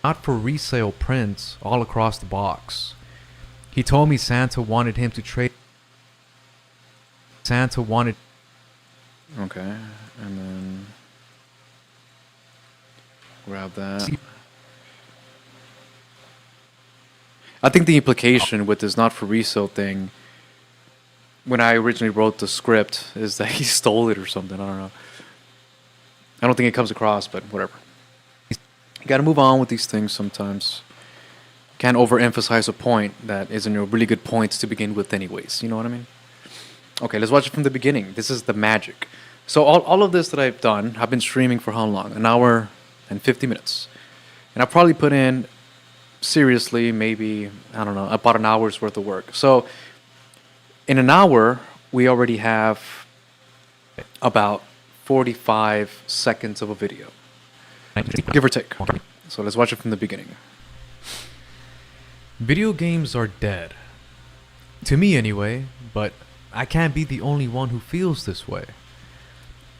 Not for resale prints all across the box. He told me Santa wanted him to trade. Santa wanted. Okay, and then grab that. I think the implication with this not for resale thing, when I originally wrote the script, is that he stole it or something. I don't know. I don't think it comes across, but whatever. You gotta move on with these things sometimes. Can't overemphasize a point that isn't a really good point to begin with anyways. You know what I mean? Okay, let's watch it from the beginning. This is the magic. So all of this that I've done, I've been streaming for how long? An hour and 50 minutes. And I've probably put in, seriously, maybe, I don't know, about an hour's worth of work. So in an hour, we already have about 45 seconds of a video. Give or take. So let's watch it from the beginning. Video games are dead. To me anyway, but I can't be the only one who feels this way.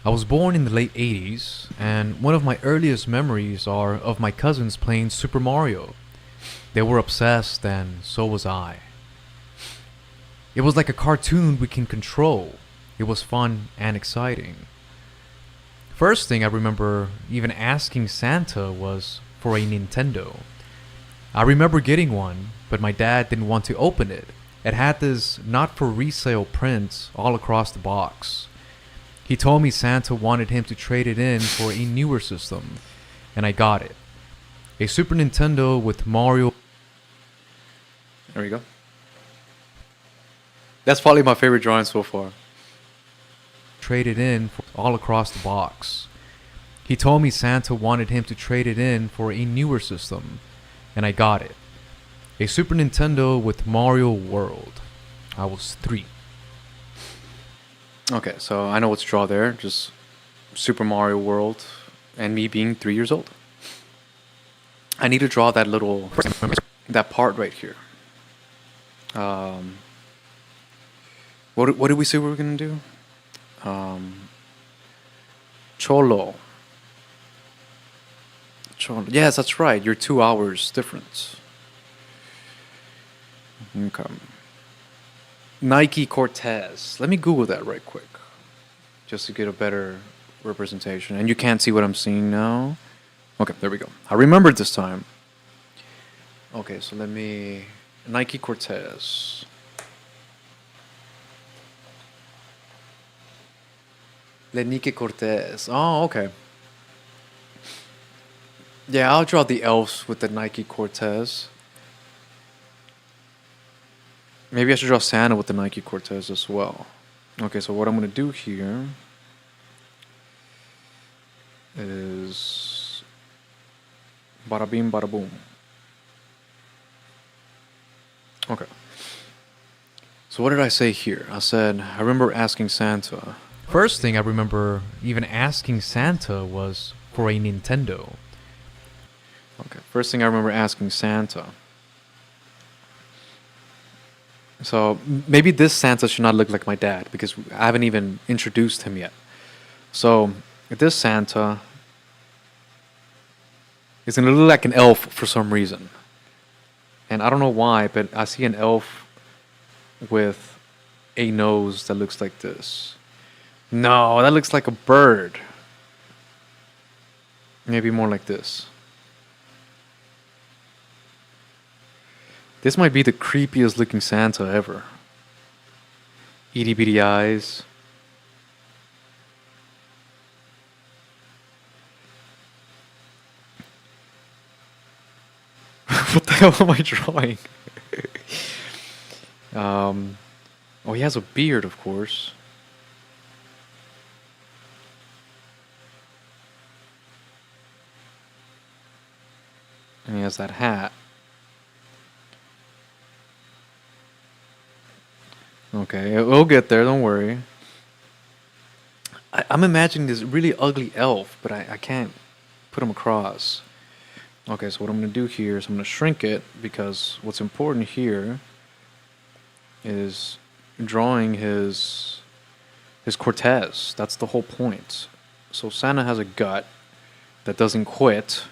I was born in the late 80s, and one of my earliest memories are of my cousins playing Super Mario. They were obsessed, and so was I. It was like a cartoon we can control. It was fun and exciting. First thing I remember even asking Santa was for a Nintendo. I remember getting one, but my dad didn't want to open it. It had this not for resale print all across the box. He told me Santa wanted him to trade it in for a newer system, and I got it. A Super Nintendo with Mario. There we go. That's probably my favorite drawing so far. Traded in for all across the box. He told me Santa wanted him to trade it in for a newer system, and I got it. A Super Nintendo with Mario World. I was 3. Okay, so I know what to draw there. Just Super Mario World and me being 3 years old. I need to draw that that part right here. What did we say we were gonna do? Cholo. Yes, that's right. You're 2 hours difference. Okay. Nike Cortez. Let me Google that right quick, just to get a better representation. And you can't see what I'm seeing now. Okay, there we go. I remembered this time. Okay, so let me Nike Cortez. Nike Cortez. Oh, okay. Yeah, I'll draw the elves with the Nike Cortez. Maybe I should draw Santa with the Nike Cortez as well. Okay, so what I'm going to do here is bada bing, bada boom. So what did I say here? I said I remember asking Santa. First thing I remember even asking Santa was for a Nintendo. Okay, first thing I remember asking Santa. So maybe this Santa should not look like my dad because I haven't even introduced him yet. So this Santa is gonna look like an elf for some reason, and I don't know why, but I see an elf with a nose that looks like this. No, that looks like a bird. Maybe more like this. This might be the creepiest looking Santa ever. Itty bitty eyes. What the hell am I drawing? Oh, he has a beard, of course. And he has that hat. Okay, we'll get there, don't worry. I'm imagining this really ugly elf, but I can't put him across. Okay, so what I'm going to do here is I'm going to shrink it because what's important here is drawing his Cortez. That's the whole point. So Santa has a gut that doesn't quit,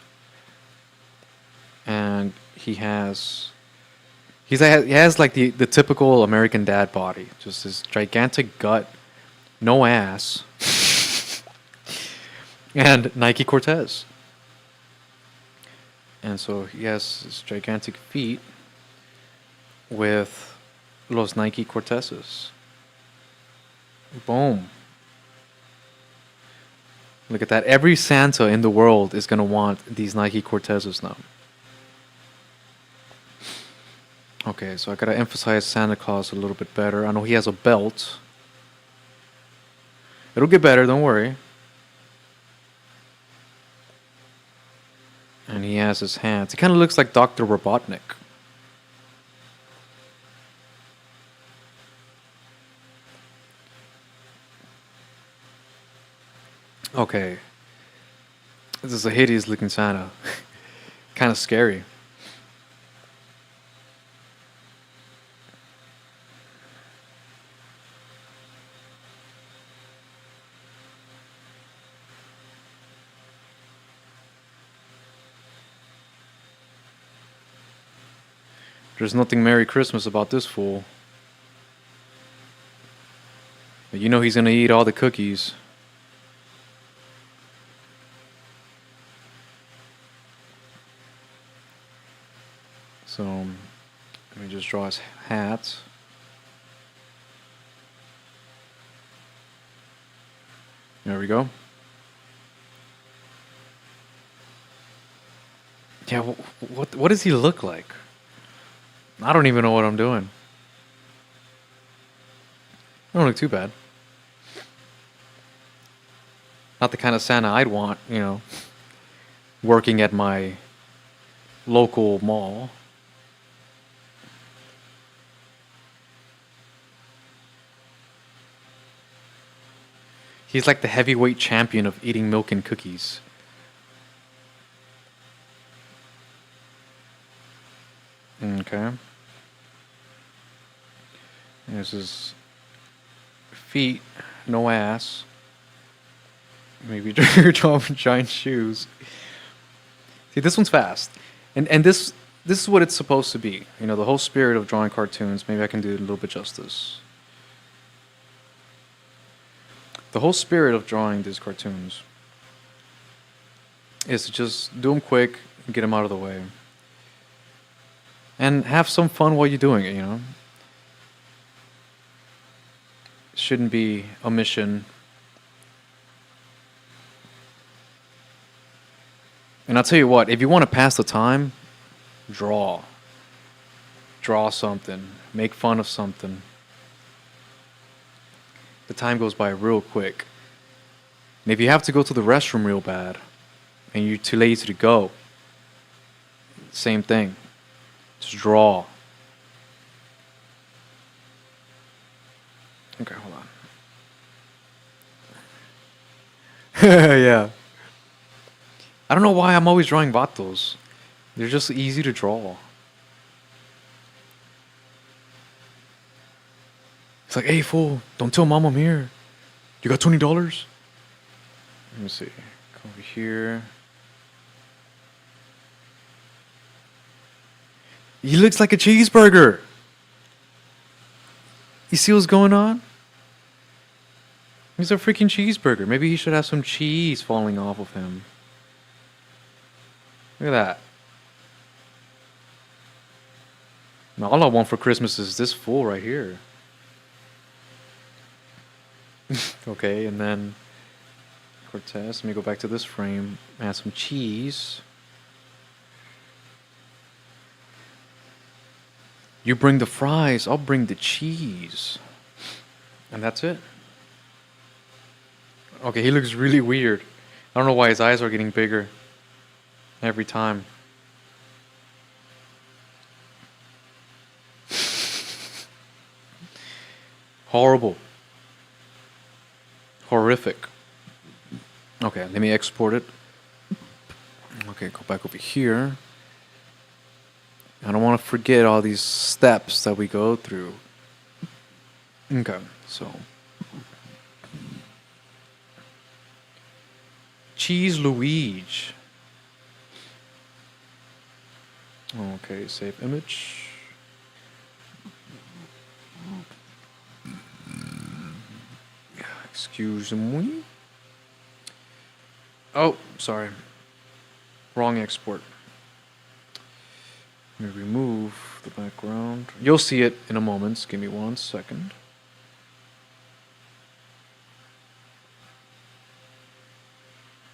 and he has like the typical American dad body, just this gigantic gut, no ass, and Nike Cortez. And so he has his gigantic feet with los Nike Cortezes. Boom. Look at that. Every Santa in the world is going to want these Nike Cortezes now. Okay, so I got to emphasize Santa Claus a little bit better. I know he has a belt. It'll get better, don't worry. And he has his hands. He kind of looks like Dr. Robotnik. Okay. This is a hideous looking Santa. Kind of scary. There's nothing Merry Christmas about this fool. But you know he's gonna eat all the cookies. So, let me just draw his hat. There we go. Yeah, what does he look like? I don't even know what I'm doing. I don't look too bad. Not the kind of Santa I'd want, working at my local mall. He's like the heavyweight champion of eating milk and cookies. Okay. There's his feet, no ass. Maybe draw giant shoes. See, this one's fast, and this is what it's supposed to be. The whole spirit of drawing cartoons. Maybe I can do it a little bit justice. The whole spirit of drawing these cartoons is to just do them quick and get them out of the way. And have some fun while you're doing it, It shouldn't be a mission. And I'll tell you what, if you want to pass the time, draw. Draw something. Make fun of something. The time goes by real quick. And if you have to go to the restroom real bad, and you're too lazy to go, same thing. Just draw. Okay, hold on. Yeah. I don't know why I'm always drawing vatos. They're just easy to draw. It's like, hey, fool, don't tell mom I'm here. You got $20? Let me see. Come over here. He looks like a cheeseburger. You see what's going on? He's a freaking cheeseburger. Maybe he should have some cheese falling off of him. Look at that. Now, all I want for Christmas is this fool right here. Okay, and then Cortez. Let me go back to this frame. Add some cheese. You bring the fries, I'll bring the cheese. And that's it. Okay, he looks really weird. I don't know why his eyes are getting bigger every time. Horrible. Horrific. Okay, let me export it. Okay, go back over here. I don't want to forget all these steps that we go through. Okay, so. Cheese Luigi. Okay, save image. Excuse me. Oh, sorry. Wrong export. Let me remove the background. You'll see it in a moment. Give me 1 second.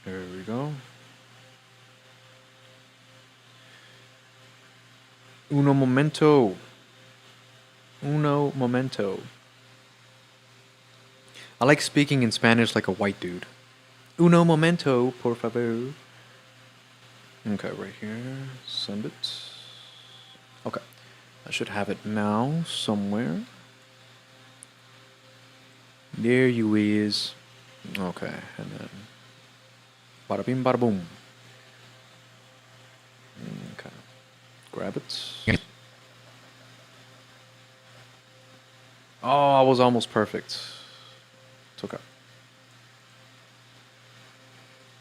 There we go. Uno momento. Uno momento. I like speaking in Spanish like a white dude. Uno momento, por favor. Okay, right here. Send it. Okay. I should have it now somewhere. There you is. Okay, and then bada bing bada boom. Okay. Grab it. Oh, I was almost perfect. It's okay.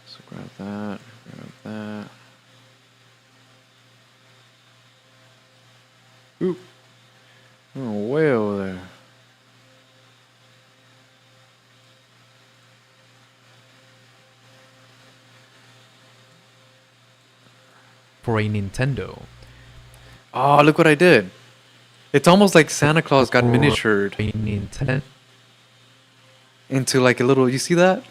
So grab that, grab that. Ooh. Oh, way over there. For a Nintendo. Oh, look what I did. It's almost like Santa Claus got miniatured A Nintendo. into like a little, you see that?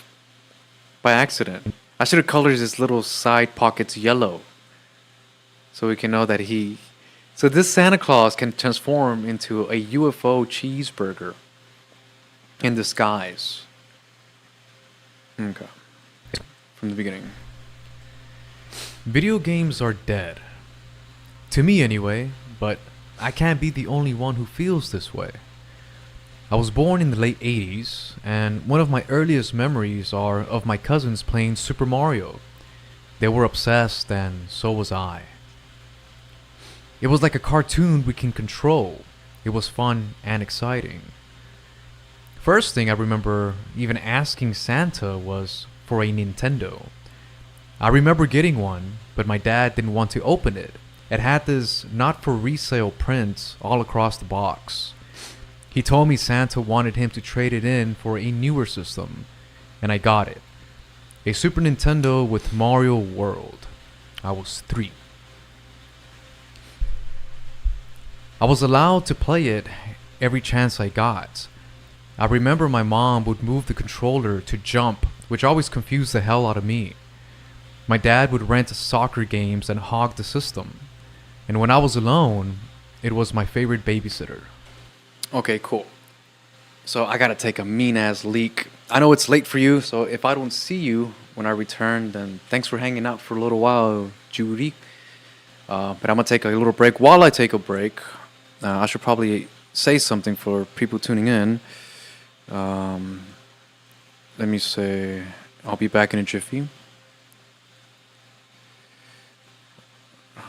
By accident. I should have colored his little side pockets yellow. So we can know that he... So this Santa Claus can transform into a UFO cheeseburger in disguise. Okay. From the beginning. Video games are dead. To me anyway, but I can't be the only one who feels this way. I was born in the late 80s, and one of my earliest memories are of my cousins playing Super Mario. They were obsessed, and so was I. It was like a cartoon we can control. It was fun and exciting. First thing I remember even asking Santa was for a Nintendo. I remember getting one, but my dad didn't want to open it. It had this not for resale print all across the box. He told me Santa wanted him to trade it in for a newer system, and I got it. A Super Nintendo with Mario World. I was 3. I was allowed to play it every chance I got. I remember my mom would move the controller to jump, which always confused the hell out of me. My dad would rent soccer games and hog the system. And when I was alone, it was my favorite babysitter. Okay, cool. So I gotta take a mean-ass leak. I know it's late for you, so if I don't see you when I return, then thanks for hanging out for a little while, Judy. But I'm gonna take a little break. While I take a break, I should probably say something for people tuning in. Um, Let me say, I'll be back in a jiffy.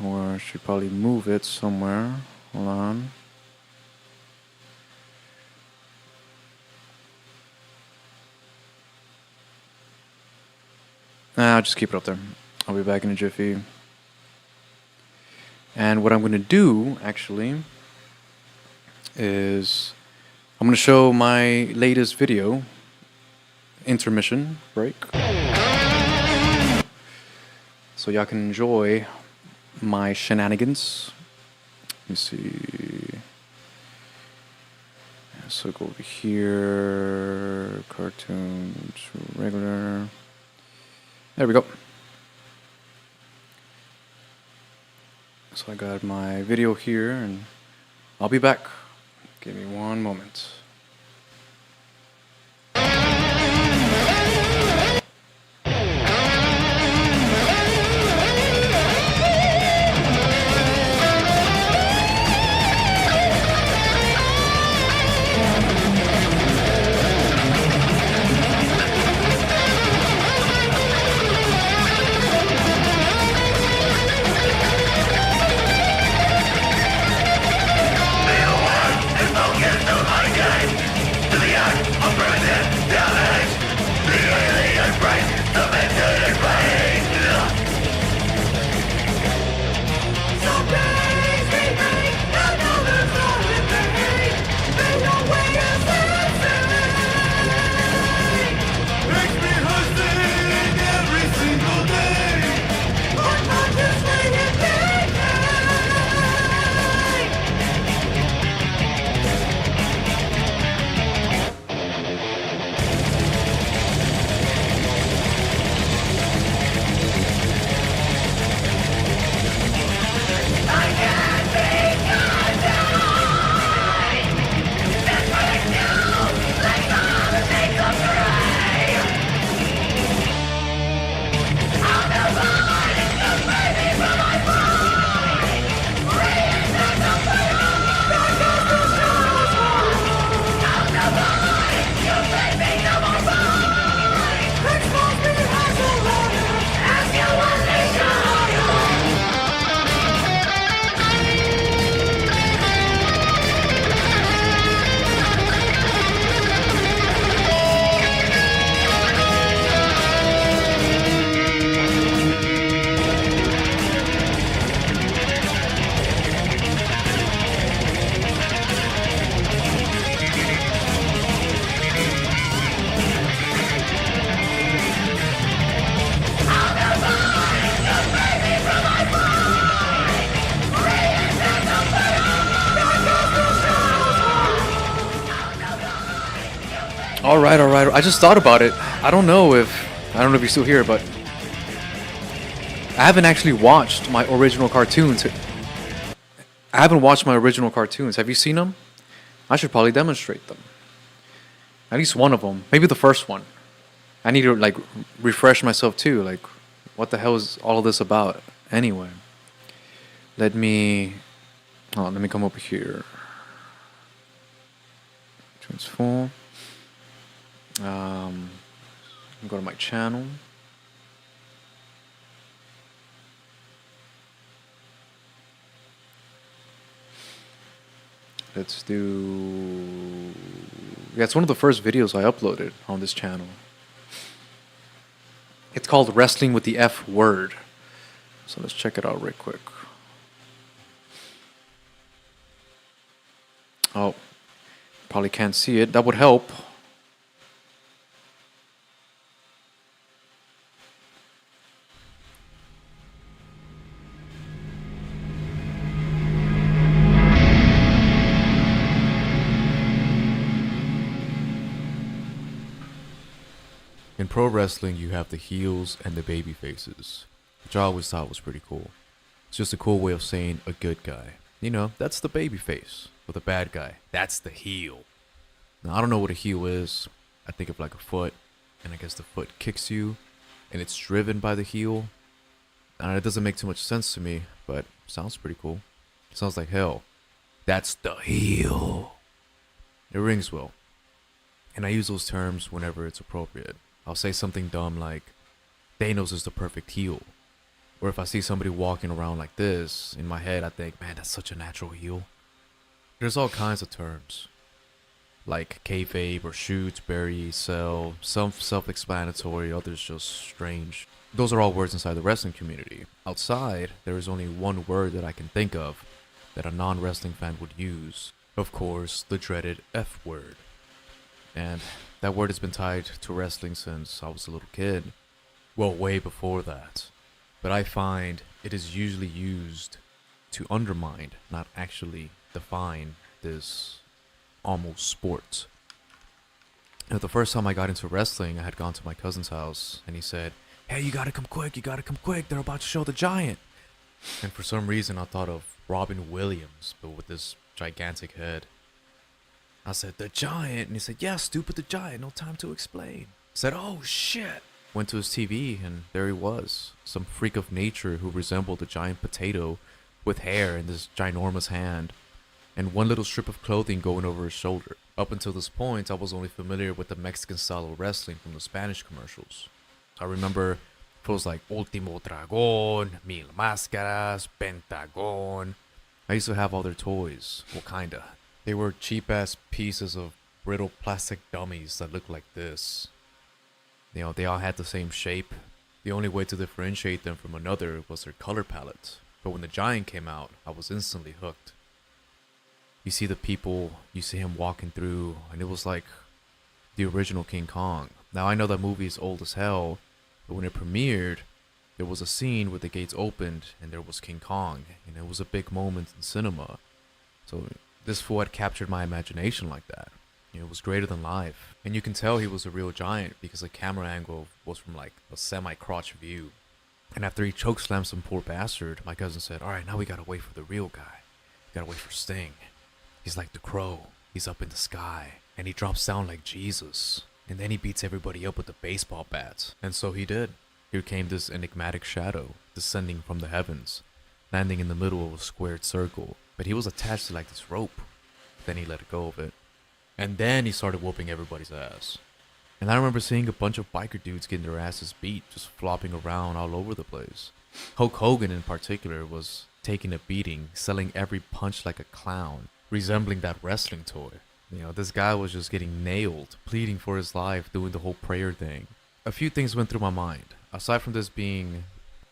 Or I should probably move it somewhere. Hold on. Nah, I'll just keep it up there. I'll be back in a jiffy. And what I'm going to do, actually, is I'm going to show my latest video, intermission break, so y'all can enjoy my shenanigans. Let me see. So go over here, cartoon to regular. There we go. So I got my video here, and I'll be back. Give me one moment. All right, all right. I just thought about it. I don't know if you're still here, but I haven't actually watched my original cartoons. I haven't watched my original cartoons. Have you seen them? I should probably demonstrate them. At least one of them. Maybe the first one. I need to like refresh myself too. Like, what the hell is all of this about anyway? Let me come over here. Transform. Go to my channel. Let's do. Yeah, it's one of the first videos I uploaded on this channel. It's called Wrestling with the F Word. So let's check it out real quick. Oh, probably can't see it. That would help. In pro wrestling, you have the heels and the baby faces, which I always thought was pretty cool. It's just a cool way of saying a good guy. You know, that's the baby face. With a bad guy, that's the heel. Now, I don't know what a heel is. I think of like a foot, and I guess the foot kicks you, and it's driven by the heel. And it doesn't make too much sense to me, but sounds pretty cool. Sounds like hell. That's the heel. It rings well. And I use those terms whenever it's appropriate. I'll say something dumb like, Thanos is the perfect heel. Or if I see somebody walking around like this, in my head I think, man, that's such a natural heel. There's all kinds of terms, like kayfabe or shoot, bury, sell, some self-explanatory, others just strange. Those are all words inside the wrestling community. Outside, there is only one word that I can think of that a non-wrestling fan would use. Of course, the dreaded F word. And that word has been tied to wrestling since I was a little kid. Well, way before that. But I find it is usually used to undermine, not actually define, this almost sport. Now, the first time I got into wrestling, I had gone to my cousin's house, and he said, "Hey, you gotta come quick, they're about to show the giant." And for some reason, I thought of Robin Williams, but with this gigantic head. I said, "The giant?" And he said, "Yeah, stupid, the giant, no time to explain." I said, "Oh, shit." Went to his TV, and there he was, some freak of nature who resembled a giant potato with hair in this ginormous hand, and one little strip of clothing going over his shoulder. Up until this point, I was only familiar with the Mexican style of wrestling from the Spanish commercials. I remember pros like Ultimo Dragon, Mil Máscaras, Pentagon. I used to have all their toys. Well, kinda. They were cheap-ass pieces of brittle plastic dummies that looked like this. You know, they all had the same shape. The only way to differentiate them from another was their color palette. But when the giant came out, I was instantly hooked. You see the people, you see him walking through, and it was like the original King Kong. Now, I know that movie is old as hell, but when it premiered, there was a scene where the gates opened and there was King Kong, and it was a big moment in cinema. So this fool had captured my imagination like that. You know, it was greater than life. And you can tell he was a real giant because the camera angle was from like a semi-crotch view. And after he chokeslammed some poor bastard, my cousin said, "Alright, now we gotta wait for the real guy. We gotta wait for Sting. He's like the Crow. He's up in the sky. And he drops down like Jesus. And then he beats everybody up with a baseball bat." And so he did. Here came this enigmatic shadow, descending from the heavens, landing in the middle of a squared circle. But he was attached to like this rope. Then he let go of it. And then he started whooping everybody's ass. And I remember seeing a bunch of biker dudes getting their asses beat, just flopping around all over the place. Hulk Hogan in particular was taking a beating, selling every punch like a clown, resembling that wrestling toy. You know, this guy was just getting nailed, pleading for his life, doing the whole prayer thing. A few things went through my mind. Aside from this being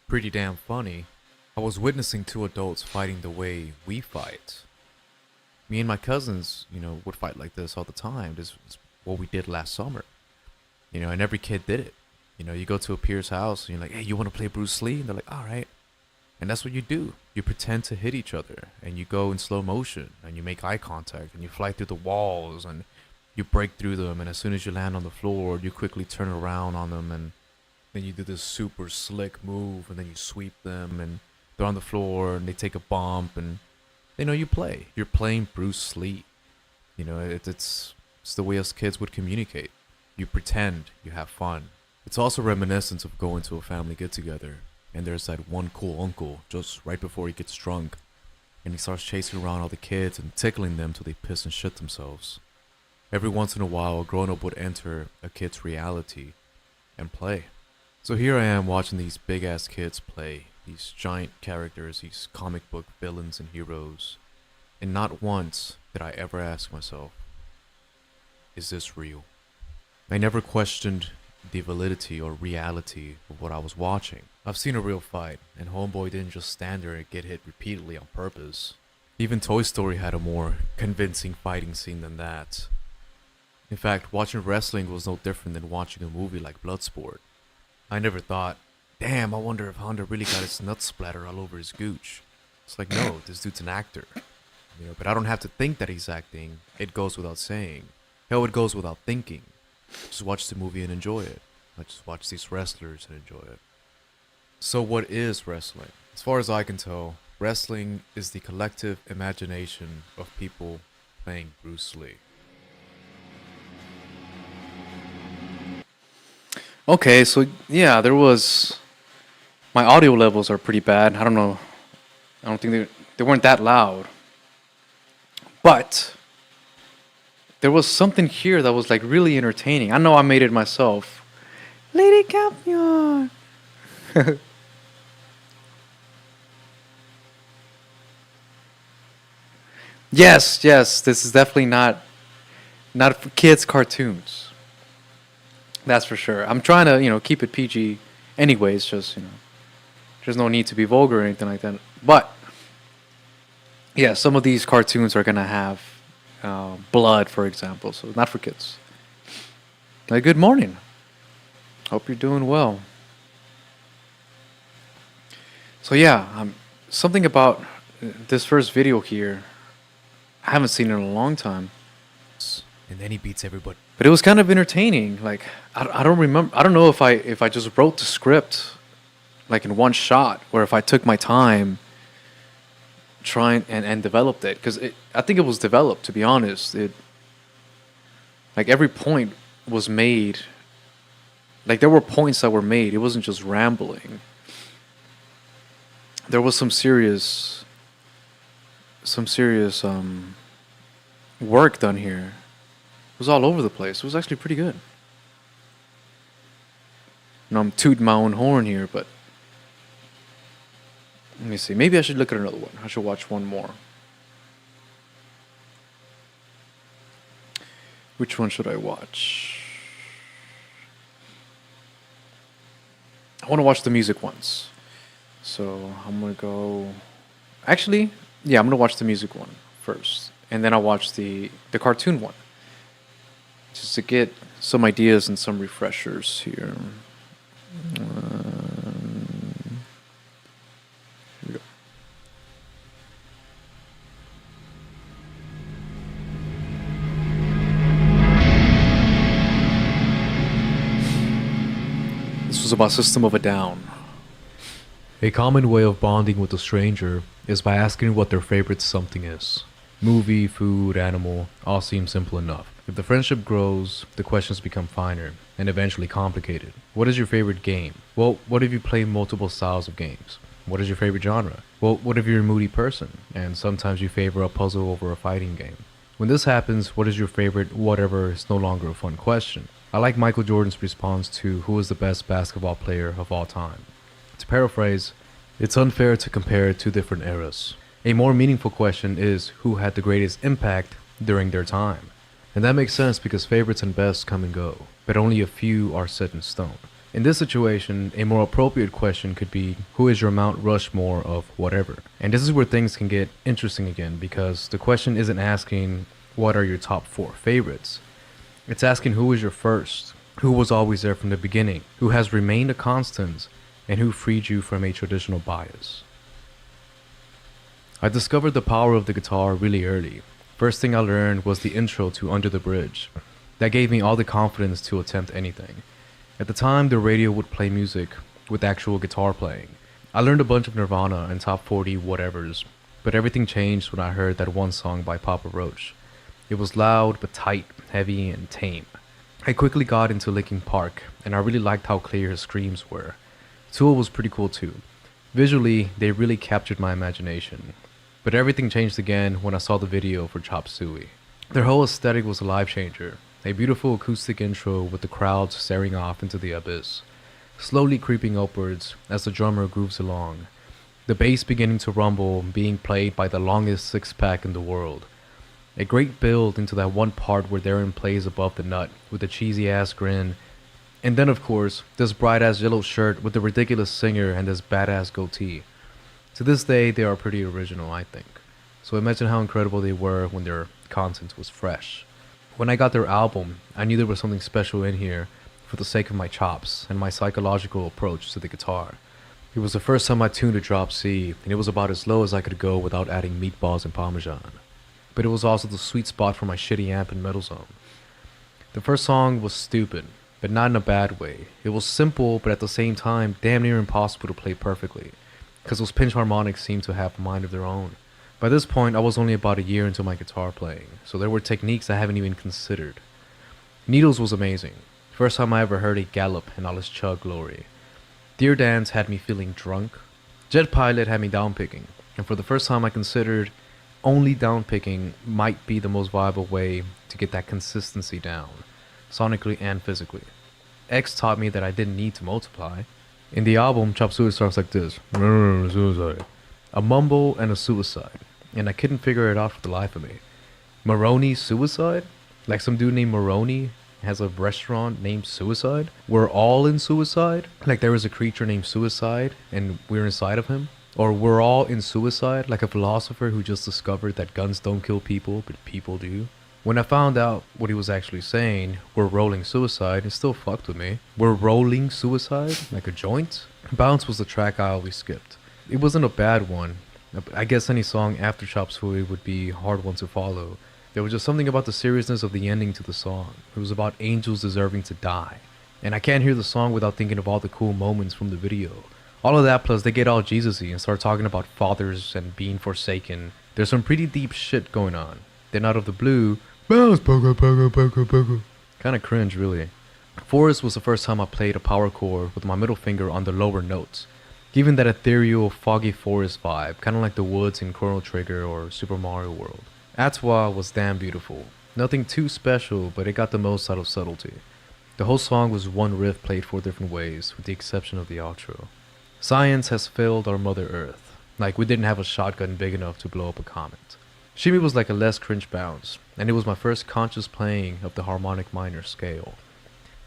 pretty damn funny, I was witnessing two adults fighting the way we fight. Me and my cousins, you know, would fight like this all the time. This is what we did last summer. You know, and every kid did it. You know, you go to a peer's house and you're like, "Hey, you want to play Bruce Lee?" And they're like, "All right." And that's what you do. You pretend to hit each other and you go in slow motion and you make eye contact and you fly through the walls and you break through them. And as soon as you land on the floor, you quickly turn around on them and then you do this super slick move and then you sweep them and they're on the floor and they take a bump and they know you play. You're playing Bruce Lee. You know, it's the way us kids would communicate. You pretend, you have fun. It's also reminiscent of going to a family get-together, and there's that one cool uncle just right before he gets drunk, and he starts chasing around all the kids and tickling them till they piss and shit themselves. Every once in a while, a grown-up would enter a kid's reality and play. So here I am watching these big-ass kids play, these giant characters, these comic book villains and heroes, and not once did I ever ask myself, is this real? I never questioned the validity or reality of what I was watching. I've seen a real fight, and Homeboy didn't just stand there and get hit repeatedly on purpose. Even Toy Story had a more convincing fighting scene than that. In fact, watching wrestling was no different than watching a movie like Bloodsport. I never thought, damn, I wonder if Honda really got his nuts splattered all over his gooch. It's like, no, this dude's an actor. You know, but I don't have to think that he's acting. It goes without saying. Hell, it goes without thinking. Just watch the movie and enjoy it. I just watch these wrestlers and enjoy it. So what is wrestling? As far as I can tell, wrestling is the collective imagination of people playing Bruce Lee. Okay, so yeah, there was. My audio levels are pretty bad. I don't know. I don't think they weren't that loud. But there was something here that was like really entertaining. I know I made it myself. Lady Campion. Yes, yes, this is definitely not for kids cartoons. That's for sure. I'm trying to, keep it PG anyways, just, there's no need to be vulgar or anything like that. But yeah, some of these cartoons are going to have blood, for example, so not for kids. Good morning. Hope you're doing well. So yeah, something about this first video here. I haven't seen it in a long time, And then he beats everybody. but it was kind of entertaining. Like I don't remember. I don't know if I just wrote the script like in one shot, or if I took my time trying and developed it. Because I think it was developed. To be honest, it like every point was made. Like there were points that were made. It wasn't just rambling. There was some serious work done here. It was all over the place. It was actually pretty good. I'm tooting my own horn here, but let me see. Maybe I should look at another one. I should watch one more. Which one should I watch? I want to watch the music ones. So I'm going to go. Actually, yeah, I'm going to watch the music one first. And then I'll watch the cartoon one. Just to get some ideas and some refreshers here. Here we go. This was about System of a Down. A common way of bonding with a stranger is by asking what their favorite something is. Movie, food, animal, all seem simple enough. If the friendship grows, the questions become finer and eventually complicated. What is your favorite game? Well, what if you play multiple styles of games? What is your favorite genre? Well, what if you're a moody person and sometimes you favor a puzzle over a fighting game? When this happens, what is your favorite whatever is no longer a fun question. I like Michael Jordan's response to who is the best basketball player of all time. To paraphrase, it's unfair to compare two different eras. A more meaningful question is who had the greatest impact during their time. And that makes sense because favorites and bests come and go, but only a few are set in stone. In this situation, a more appropriate question could be who is your Mount Rushmore of whatever. And this is where things can get interesting again because the question isn't asking what are your top 4 favorites. It's asking who is your first, who was always there from the beginning, who has remained a constant, and who freed you from a traditional bias. I discovered the power of the guitar really early. First thing I learned was the intro to Under the Bridge. That gave me all the confidence to attempt anything. At the time, the radio would play music with actual guitar playing. I learned a bunch of Nirvana and top 40 whatevers, but everything changed when I heard that one song by Papa Roach. It was loud but tight, heavy and tame. I quickly got into Linkin Park, and I really liked how clear his screams were. Tool was pretty cool too. Visually, they really captured my imagination. But everything changed again when I saw the video for Chop Suey. Their whole aesthetic was a life changer. A beautiful acoustic intro with the crowd staring off into the abyss, slowly creeping upwards as the drummer grooves along. The bass beginning to rumble, being played by the longest six-pack in the world. A great build into that one part where Darren plays above the nut with a cheesy-ass grin. And then of course, this bright-ass yellow shirt with the ridiculous singer and this badass goatee. To this day, they are pretty original, I think. So imagine how incredible they were when their content was fresh. When I got their album, I knew there was something special in here for the sake of my chops and my psychological approach to the guitar. It was the first time I tuned a drop C, and it was about as low as I could go without adding meatballs and parmesan. But it was also the sweet spot for my shitty amp and metal zone. The first song was stupid, but not in a bad way. It was simple, but at the same time, damn near impossible to play perfectly, because those pinch harmonics seemed to have a mind of their own. By this point, I was only about a year into my guitar playing, so there were techniques I haven't even considered. Needles was amazing. First time I ever heard a gallop in all its chug glory. Deer Dance had me feeling drunk. Jet Pilot had me downpicking, and for the first time I considered, only downpicking might be the most viable way to get that consistency down, sonically and physically. X taught me that I didn't need to multiply. In the album, Chop Suey starts like this: suicide. A mumble and a suicide, and I couldn't figure it out for the life of me. Maroney Suicide? Like some dude named Maroney has a restaurant named Suicide? We're all in Suicide? Like there is a creature named Suicide and we're inside of him? Or we're all in suicide, like a philosopher who just discovered that guns don't kill people, but people do? When I found out what he was actually saying, we're rolling suicide, it still fucked with me. We're rolling suicide? Like a joint? Bounce was the track I always skipped. It wasn't a bad one. I guess any song after Chop Suey would be a hard one to follow. There was just something about the seriousness of the ending to the song. It was about angels deserving to die. And I can't hear the song without thinking of all the cool moments from the video. All of that, plus they get all Jesus-y and start talking about fathers and being forsaken. There's some pretty deep shit going on. Then out of the blue, bounce, kinda cringe, really. Forest was the first time I played a power chord with my middle finger on the lower notes, giving that ethereal, foggy forest vibe, kinda like the woods in Chrono Trigger or Super Mario World. Atwa was damn beautiful. Nothing too special, but it got the most out of subtlety. The whole song was one riff played 4 different ways, with the exception of the outro. Science has failed our Mother Earth. Like we didn't have a shotgun big enough to blow up a comet. Shimmy was like a less cringe bounce, and it was my first conscious playing of the harmonic minor scale.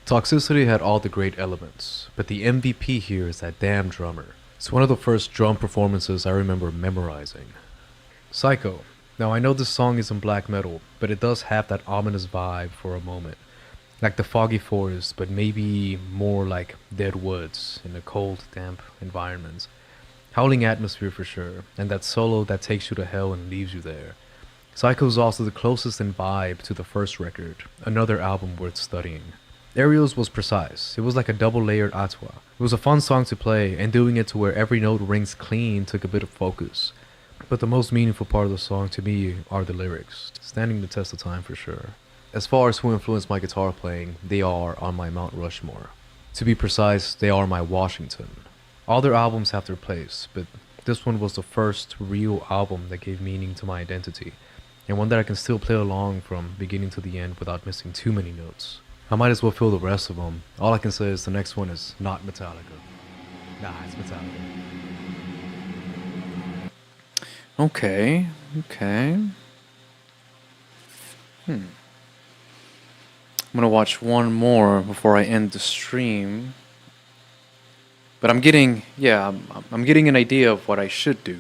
Toxicity had all the great elements, but the MVP here is that damn drummer. It's one of the first drum performances I remember memorizing. Psycho. Now I know this song isn't black metal, but it does have that ominous vibe for a moment. Like the foggy forest, but maybe more like dead woods in a cold, damp environment. Howling atmosphere for sure, and that solo that takes you to hell and leaves you there. Psycho is also the closest in vibe to the first record, another album worth studying. Aerials was precise. It was like a double-layered atwa. It was a fun song to play, and doing it to where every note rings clean took a bit of focus. But the most meaningful part of the song to me are the lyrics, standing the test of time for sure. As far as who influenced my guitar playing, they are on my Mount Rushmore. To be precise, they are my Washington. All their albums have their place, but this one was the first real album that gave meaning to my identity, and one that I can still play along from beginning to the end without missing too many notes. I might as well fill the rest of them. All I can say is the next one is not Metallica. Nah, it's Metallica. Okay. I'm gonna watch one more before I end the stream. But I'm getting an idea of what I should do.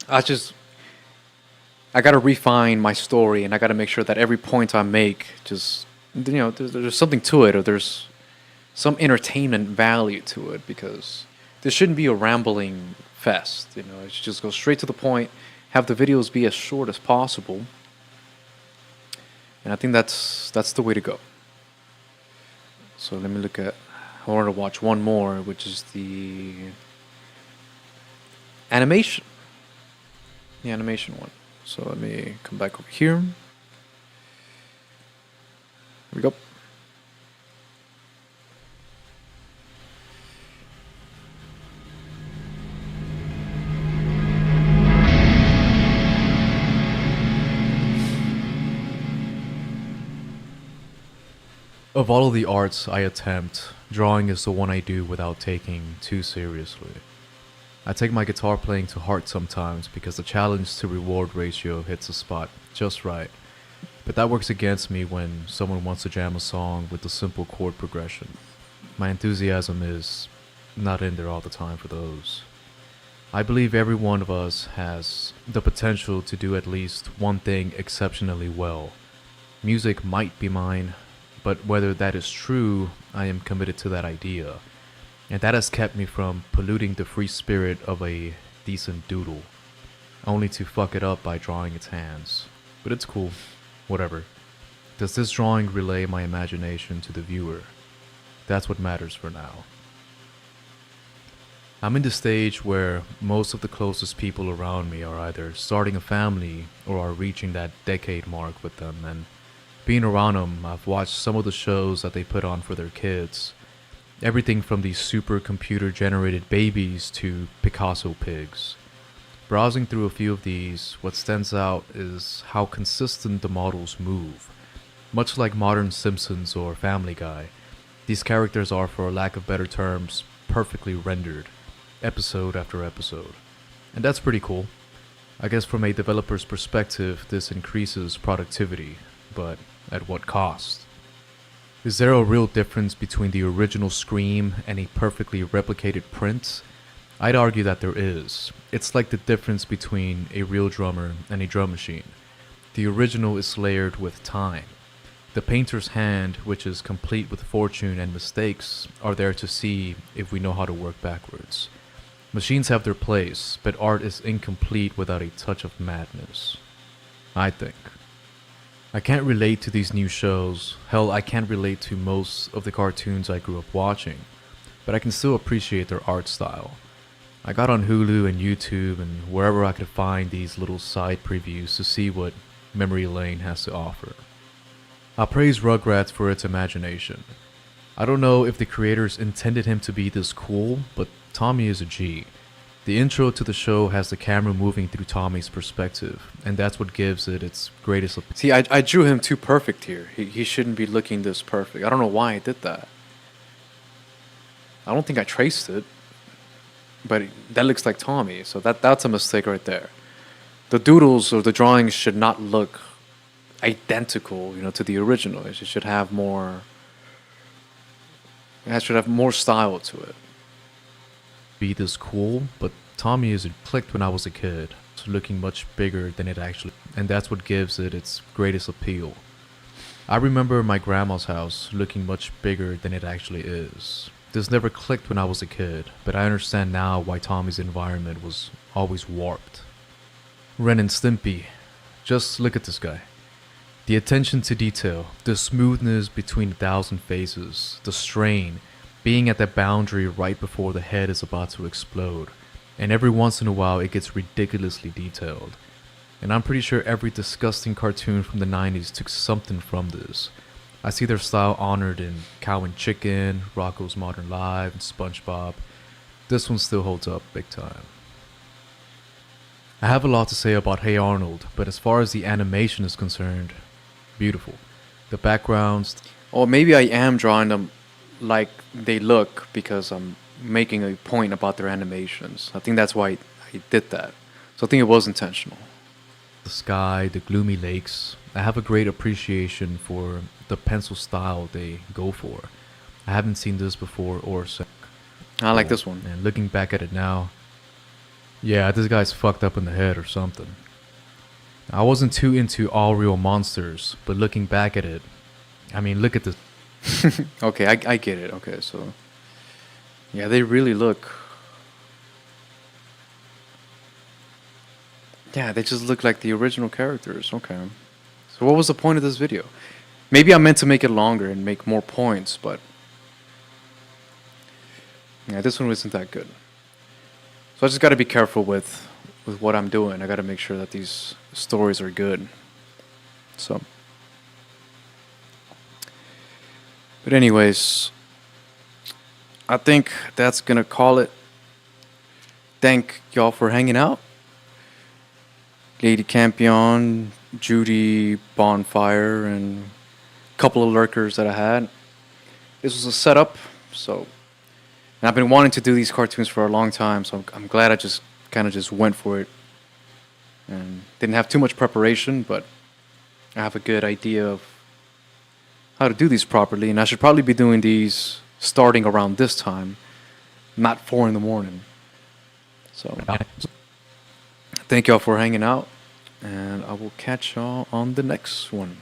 I gotta refine my story, and I gotta make sure that every point I make, there's something to it, or there's some entertainment value to it, because this shouldn't be a rambling fest. It should just go straight to the point, have the videos be as short as possible. And I think that's the way to go. So let me look at. I wanted to watch one more, which is the animation. The animation one. So let me come back over here. Here we go. Of all of the arts I attempt, drawing is the one I do without taking too seriously. I take my guitar playing to heart sometimes because the challenge to reward ratio hits a spot just right. But that works against me when someone wants to jam a song with a simple chord progression. My enthusiasm is not in there all the time for those. I believe every one of us has the potential to do at least one thing exceptionally well. Music might be mine, but whether that is true, I am committed to that idea. And that has kept me from polluting the free spirit of a decent doodle, only to fuck it up by drawing its hands. But it's cool. Whatever. Does this drawing relay my imagination to the viewer? That's what matters for now. I'm in the stage where most of the closest people around me are either starting a family or are reaching that decade mark with them, and being around them, I've watched some of the shows that they put on for their kids. Everything from these super computer generated babies to Picasso pigs. Browsing through a few of these, what stands out is how consistent the models move. Much like modern Simpsons or Family Guy, these characters are, for lack of better terms, perfectly rendered, episode after episode. And that's pretty cool. I guess from a developer's perspective, this increases productivity, but at what cost? Is there a real difference between the original Scream and a perfectly replicated print? I'd argue that there is. It's like the difference between a real drummer and a drum machine. The original is layered with time. The painter's hand, which is complete with fortune and mistakes, are there to see if we know how to work backwards. Machines have their place, but art is incomplete without a touch of madness, I think. I can't relate to these new shows. Hell, I can't relate to most of the cartoons I grew up watching, but I can still appreciate their art style. I got on Hulu and YouTube and wherever I could find these little side previews to see what Memory Lane has to offer. I praise Rugrats for its imagination. I don't know if the creators intended him to be this cool, but Tommy is a G. The intro to the show has the camera moving through Tommy's perspective, and that's what gives it its greatest appeal. See, I drew him too perfect here. He shouldn't be looking this perfect. I don't know why I did that. I don't think I traced it, but that looks like Tommy, so that's a mistake right there. The doodles or the drawings should not look identical, to the original. It should have more. It should have more style to it. Be this cool, but Tommy is clicked when I was a kid. It's looking much bigger than it actually, and that's what gives it its greatest appeal. I remember my grandma's house looking much bigger than it actually is. This never clicked when I was a kid, but I understand now why Tommy's environment was always warped. Ren and Stimpy. Just look at this guy. The attention to detail, the smoothness between 1,000 faces, the strain, being at that boundary right before the head is about to explode, and every once in a while it gets ridiculously detailed. And I'm pretty sure every disgusting cartoon from the 90s took something from this. I see their style honored in Cow and Chicken, Rocko's Modern Life, and SpongeBob. This one still holds up big time. I have a lot to say about Hey Arnold, but as far as the animation is concerned, beautiful. The backgrounds... Or maybe I am drawing them like they look because I'm making a point about their animations. I think that's why I did that. So I think it was intentional. The sky, the gloomy lakes. I have a great appreciation for the pencil style they go for. I haven't seen this before or since. I like this one. And looking back at it now, yeah, this guy's fucked up in the head or something. I wasn't too into all real monsters, but looking back at it, I mean, look at this. Okay, I get it. Okay, so yeah, they really look. Yeah, they just look like the original characters. Okay. So what was the point of this video? Maybe I meant to make it longer and make more points, but yeah, this one wasn't that good. So I just got to be careful with what I'm doing. I got to make sure that these stories are good. So, but anyways, I think that's going to call it. Thank y'all for hanging out. Lady Campion, Judy, Bonfire, and a couple of lurkers that I had. This was a setup, so... And I've been wanting to do these cartoons for a long time, so I'm glad I just kind of just went for it. And didn't have too much preparation, but I have a good idea of how to do these properly. And I should probably be doing these starting around this time, not 4 in the morning. So, thank y'all for hanging out, and I will catch y'all on the next one.